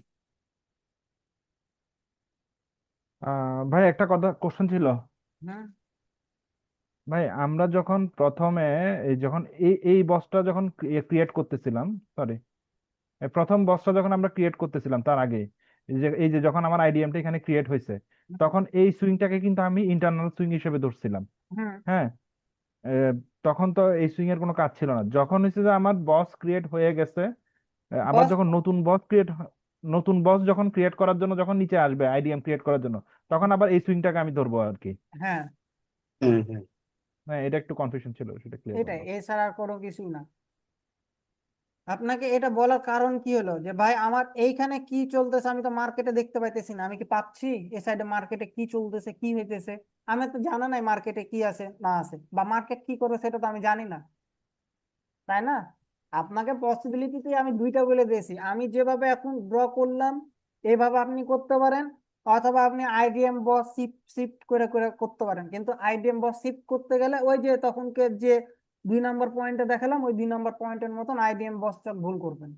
ভাই একটা কথা, কোশ্চেন ছিল। হুম, ভাই আমরা যখন প্রথমে, এই যখন এই বসটা যখন ক্রিয়েট করতেছিলাম, সরি, প্রথম বসটা যখন আমরা ক্রিয়েট করতেছিলাম তার আগে এই যে যখন আমার আইডিএমটা এখানে ক্রিয়েট হয়েছে, তখন এই সুইংটাকে কিন্তু আমি ইন্টারনাল সুইং হিসেবে ধরছিলাম। হুম হ্যাঁ। তখন তো এই সুইং এর কোনো কাজ ছিল না। যখন হচ্ছে যে আমার বস ক্রিয়েট হয়ে গেছে, আবার বস যখন নতুন বস যখন ক্রিয়েট করার জন্য যখন নিচে আসবে আইডিএম ক্রিয়েট করার জন্য, তখন আবার এই সুইংটাকে আমি ধরবো আর কি। হ্যাঁ হ্যাঁ হ্যাঁ হ্যাঁ, এটা একটু কনফিউশন ছিল, সেটা ক্লিয়ার এটাই, করলাম। এছাড়া আর কোনো কিছু না। আপনাকে এটা বলার কারণ কি হলো যে ভাই আমার এইখানে কি চলতেছে আমি তো মার্কেটে দেখতে পাইতেছি না, আমি কি পাচ্ছি এ সাইডে মার্কেটে কি চলতেছে কি হইতেছে? আমি তো জানা নাই মার্কেটে কি আছে না আছে, বা মার্কেট কি করবে সেটা তো আমি জানি না, তাই না? আপনাকে পসিবিলিটিতে আমি দুইটা বলে দিয়েছি, আমি যেভাবে এখন ড্র করলাম এইভাবে আপনি করতে পারেন, অথবা আপনি আইডিএম বস শিফট শিফট করে করে করতে পারেন। কিন্তু আইডিএম বস শিফট করতে গেলে ওই যে তখনকে যে 2 নম্বর পয়েন্টে দেখালাম ওই 2 নম্বর পয়েন্টের মতন আইডিএম বসটা ভুল করবেন।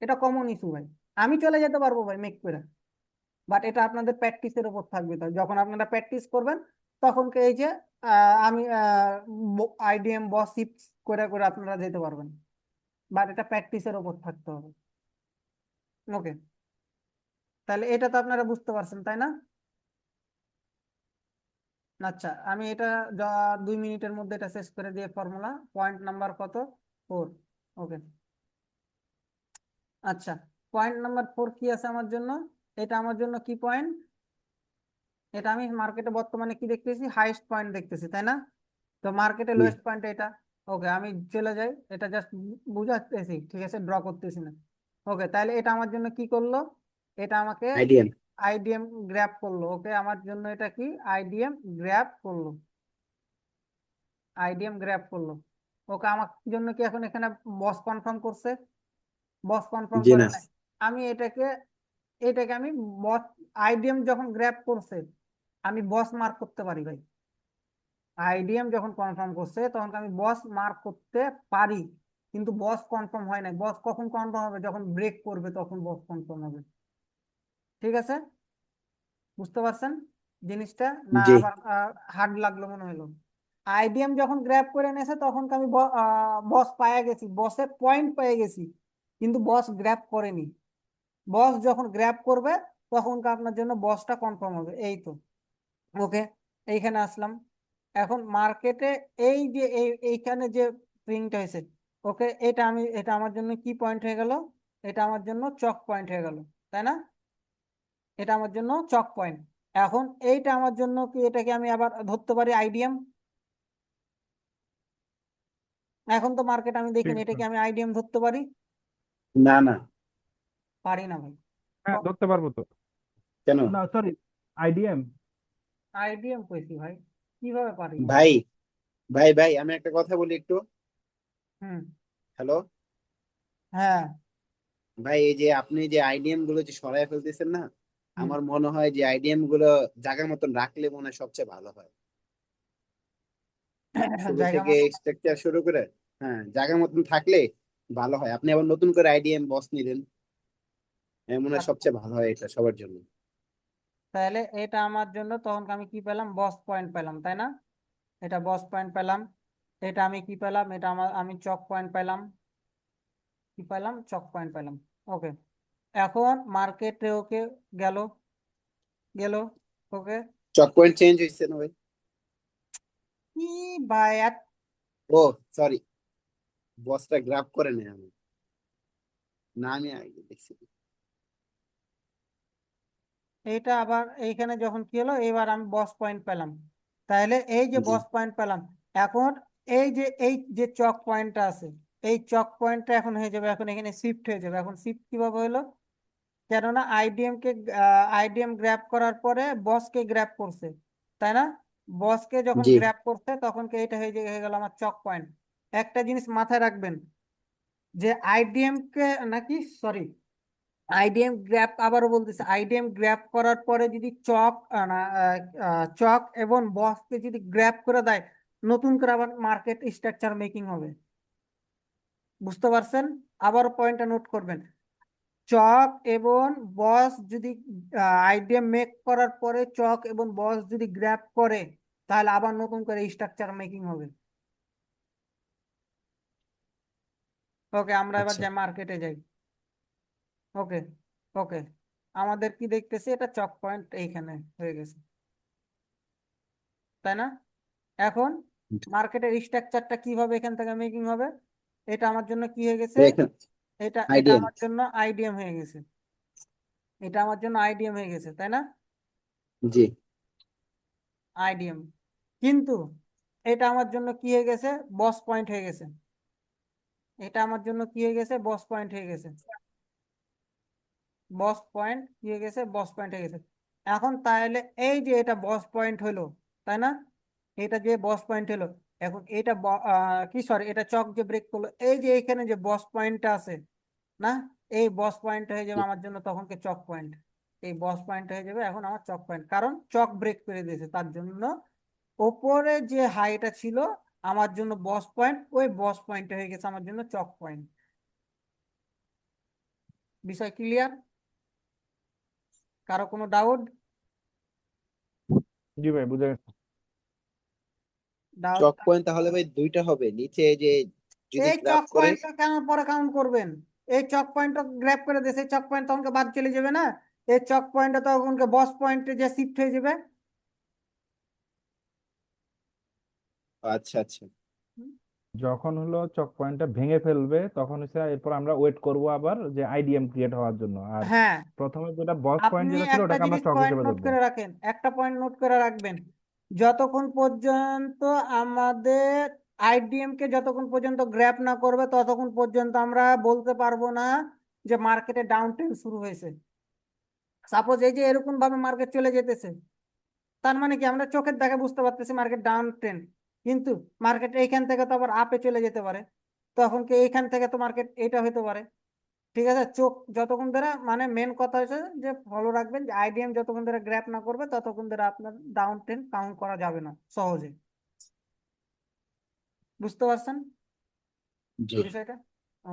এটা কমন ইস্যু ভাই, আমি চলে যেতে পারবো ভাই মেক করে, বাট এটা আপনাদের প্র্যাকটিসের উপর থাকবে। তো যখন আপনারা প্র্যাকটিস করবেন তখনকে এই যে আমি আইডিএম বস শিফট করে করে আপনারা যেতে পারবেন, বাট এটা প্র্যাকটিসের উপর থাকতে হবে। ওকে, তাহলে এটা তো আপনারা বুঝতে পারছেন তাই না? আচ্ছা আমি এটা 2 মিনিটের মধ্যে এটা শেষ করে দিয়ে ফর্মুলা পয়েন্ট নাম্বার কত 4। ওকে, আচ্ছা পয়েন্ট নাম্বার 4 কি আছে আমার জন্য? এটা আমার জন্য কি পয়েন্ট? এটা আমি মার্কেটে বর্তমানে কি দেখতেছি? হাইয়েস্ট পয়েন্ট দেখতেছি তাই না? তো মার্কেটে জি লোয়েস্ট পয়েন্ট এটা। ওকে আমি চলে যাই, এটা জাস্ট বুঝাতেছি, ঠিক আছে, ড্র করতেছি না। ওকে তাহলে এটা আমার জন্য কি করলো? এটা আমাকে আইডিয়াম আইডিএম গ্র্যাব করলো। ওকে আমার জন্য এটা কি? আইডিএম গ্র্যাব করলো, আইডিএম গ্র্যাব করলো। ওকে আমার জন্য কি এখন এখানে বস কনফার্ম করছে? বস কনফার্ম জি করে না নাই। আমি এটাকে এটাকে আমি বস, আইডিএম যখন গ্র্যাব করছে আমি বস মার্ক করতে পারি ভাই। আইডিএম যখন কনফার্ম করছে তখন আমি বস মার্ক করতে পারি, কিন্তু বস কনফার্ম হয় না। বস কখন কনফার্ম হবে? যখন ব্রেক করবে তখন বস কনফার্ম হবে। ঠিক আছে, বুঝতে পারছেন জিনিসটা? না জি আবার হার্ড লাগলো মনে হলো? আইডিএম যখন গ্র্যাব করে নিয়েছে তখন আমি বস পায়ে গেছি, বসের পয়েন্ট পেয়ে গেছি, কিন্তু বস গ্র্যাব করেনি। বস যখন গ্র্যাব করবে তখন আপনার জন্য বসটা কনফার্ম হবে। এই তো। ওকে এইখানে আসলাম। এখন মার্কেটে এই যে এইখানে যে প্রিন্ট হয়েছে, ওকে এটা আমার জন্য কি পয়েন্ট হয়ে গেল? এটা আমার জন্য চক পয়েন্ট হয়ে গেল, তাই না? এটা আমার জন্য চক পয়েন্ট। এখন এইটা আমার জন্য কি, এটাকে আমি আবার ধরতে পারি আইডিএম? এখন তো মার্কেট আমি দেখিনি, এটা কি আমি আইডিএম ধরতে পারি? না না পারি না ভাই। হ্যাঁ, ধরতে পারবো তো। কেন না সরি, আইডিএম। আইডিএম কইছি ভাই, কিভাবে পারি না? ভাই ভাই আমি একটা কথা বলি একটু। হুম। হ্যালো হ্যাঁ। ভাই, এই যে আপনি যে আইডিএম গুলো যে সরায় ফেলতেছেন না, হুম। আমার মনে হয় যে আইডিএম গুলো জায়গা মতন রাখলে মনে হয় সবচেয়ে ভালো হয়। শুরু জায়গা থেকে মতো। স্ট্রাকচার শুরু করে, হ্যাঁ জায়গা মতন থাকলে ভালো হয়। আপনি আবার নতুন করে আইডিএম বস নিলেন, মনে হয় আচ্ছা সবচেয়ে ভালো হয় এটা সবার জন্য। তাহলে এটা আমার জন্য তখন আমি কি পেলাম? বস পয়েন্ট পেলাম তাই না? এটা বস পয়েন্ট পেলাম। এটা আমি কি পেলাম? এটা আমি চক পয়েন্ট পেলাম। কি পেলাম? চক পয়েন্ট পেলাম। ওকে এখন মার্কেটে ওকে গেল, গেল। ওকে চক পয়েন্ট চেঞ্জ হয়েছে না ভাই? কি ভাই ও সরি, বসটা গ্রাফ করে নেই আমি, না আমি আগে দেখছি। এটা আবার এইখানে যখন কি হলো, এবার আমি বস পয়েন্ট পেলাম। তাহলে এই যে জি বস পয়েন্ট পেলাম, এখন এই যে চক পয়েন্টটা আছে, এই চক পয়েন্টটা এখন হয়ে যাবে, এখন এখানে শিফট হয়ে যাবে। এখন শিফট কিভাবে হলো? কেননা আইডিএম গ্র্যাব করার পরে বসকে গ্র্যাব করছে, তাই না? বসকে যখন জি গ্র্যাব করছে তখন কি এটা হয়ে গেল আমার চক পয়েন্ট। একটা জিনিস মাথায় রাখবেন যে আইডিএম কে নাকি, সরি, আইডিএম গ্র্যাব, আবারও বলতেছে, আইডিএম গ্র্যাব করার পরে যদি চক চক এবং বসকে যদি গ্র্যাব করে দেয়, নতুন করে আবার মার্কেট স্ট্রাকচার মেকিং হবে। বুঝতে পারছেন? আবার পয়েন্টটা নোট করবেন। চক এবং বস যদি আইডিএম মেক করার পরে চক এবং বস যদি গ্র্যাব করে, তাহলে আবার নতুন করে স্ট্রাকচার মেকিং হবে। ওকে আমরা এবার আচ্ছা যাই, মার্কেটে যাই। ওকে ওকে আমাদের কি দেখতেছি এটা চক পয়েন্ট এইখানে হয়ে গেছে, তাই না? এখন মার্কেটের স্ট্রাকচারটা কিভাবে এখান থেকে মেকিং হবে, এটা আমার জন্য কি হয়ে গেছে, এখানে এটা আইডিএম। আমার জন্য আইডিএম হয়ে গেছে, এটা আমার জন্য আইডিএম হয়ে গেছে, তাই না? জি। আইডিএম, কিন্তু এটা আমার জন্য কি হয়ে গেছে, বস পয়েন্ট হয়ে গেছে, এটা আমার জন্য কি হয়ে গেছে, বস পয়েন্ট হয়ে গেছে, বস পয়েন্ট কি হয়ে গেছে, বস পয়েন্ট হয়ে গেছে। এখন তাহলে এই যে এটা বস পয়েন্ট হলো, তাই না? এটা যে বস পয়েন্ট হলো, এখন এটা কি সরি এটা চক যে ব্রেক করলো, এই যে এখানে যে বস পয়েন্টটা আছে না, এই বস পয়েন্ট হয়ে যাবে আমার জন্য তখনকে চক পয়েন্ট, এই বস পয়েন্ট হয়ে যাবে এখন আমার চক পয়েন্ট, কারণ চক ব্রেক করে দিয়েছে, তার জন্য ওপরে যে হাইটা ছিল আমার জন্য বস পয়েন্ট, ওই বস পয়েন্ট হয়ে গেছে আমার জন্য চক পয়েন্ট। বিষয় ক্লিয়ার? কারো কোনো ডাউট? জি ভাই, বুঝে গেছি। ডাউট? চক পয়েন্ট তাহলে ভাই দুইটা হবে নিচে, যে যদি এই গ্রাফ চক করে। পয়েন্টটা কেন পরে কাউন্ট করবেন, এই চক পয়েন্টটা গ্র্যাব করে দিয়েছে, চক পয়েন্ট তখনকে বাদ চলে যাবে না, এই চক পয়েন্টটা তখনকে বস পয়েন্টে যে শিফট হয়ে যাবে। আচ্ছা আচ্ছা। যখন হলো চক পয়েন্টটা ভেঙে ফেলবে তখন হচ্ছে এরপর আমরা ওয়েট করব আবার যে আইডিএম ক্রিয়েট হওয়ার জন্য। আর হ্যাঁ, প্রথমে যেটা বস পয়েন্ট আপনি যেটা ছিল একটা ওটাকে আমরা জিনিস চক পয়েন্ট হিসেবে নোট ধরবো। করে রাখেন, একটা পয়েন্ট নোট করে রাখবেন, যতক্ষণ পর্যন্ত আমাদের আইডিএম কে যতক্ষণ পর্যন্ত গ্র্যাব না করবে ততক্ষণ পর্যন্ত আমরা বলতে পারবো না যে মার্কেটে ডাউন ট্রেন্ড শুরু হয়েছে। সাপোজ এই যে এরকম ভাবে মার্কেট চলে যেতেছে, তার মানে কি আমরা চোখের দেখে বুঝতে পারতেছি মার্কেট ডাউন ট্রেন্ড, কিন্তু মার্কেট এইখান থেকে তো আবার আপে চলে যেতে পারে, তখন কি এইখান থেকে তো মার্কেট এটা হতে পারে। ঠিক আছে, চোখ যতক্ষণ ধরে মানে মেন কথা হচ্ছে যে ফলো রাখবেন যে আইডিএম যতক্ষণ ধরে গ্র্যাপ না করবে ততক্ষণ ধরে আপনার ডাউন ট্রেন্ড কাউন্ট করা যাবে না সহজে। বুঝতে পারছেন জি। বিষয়টা?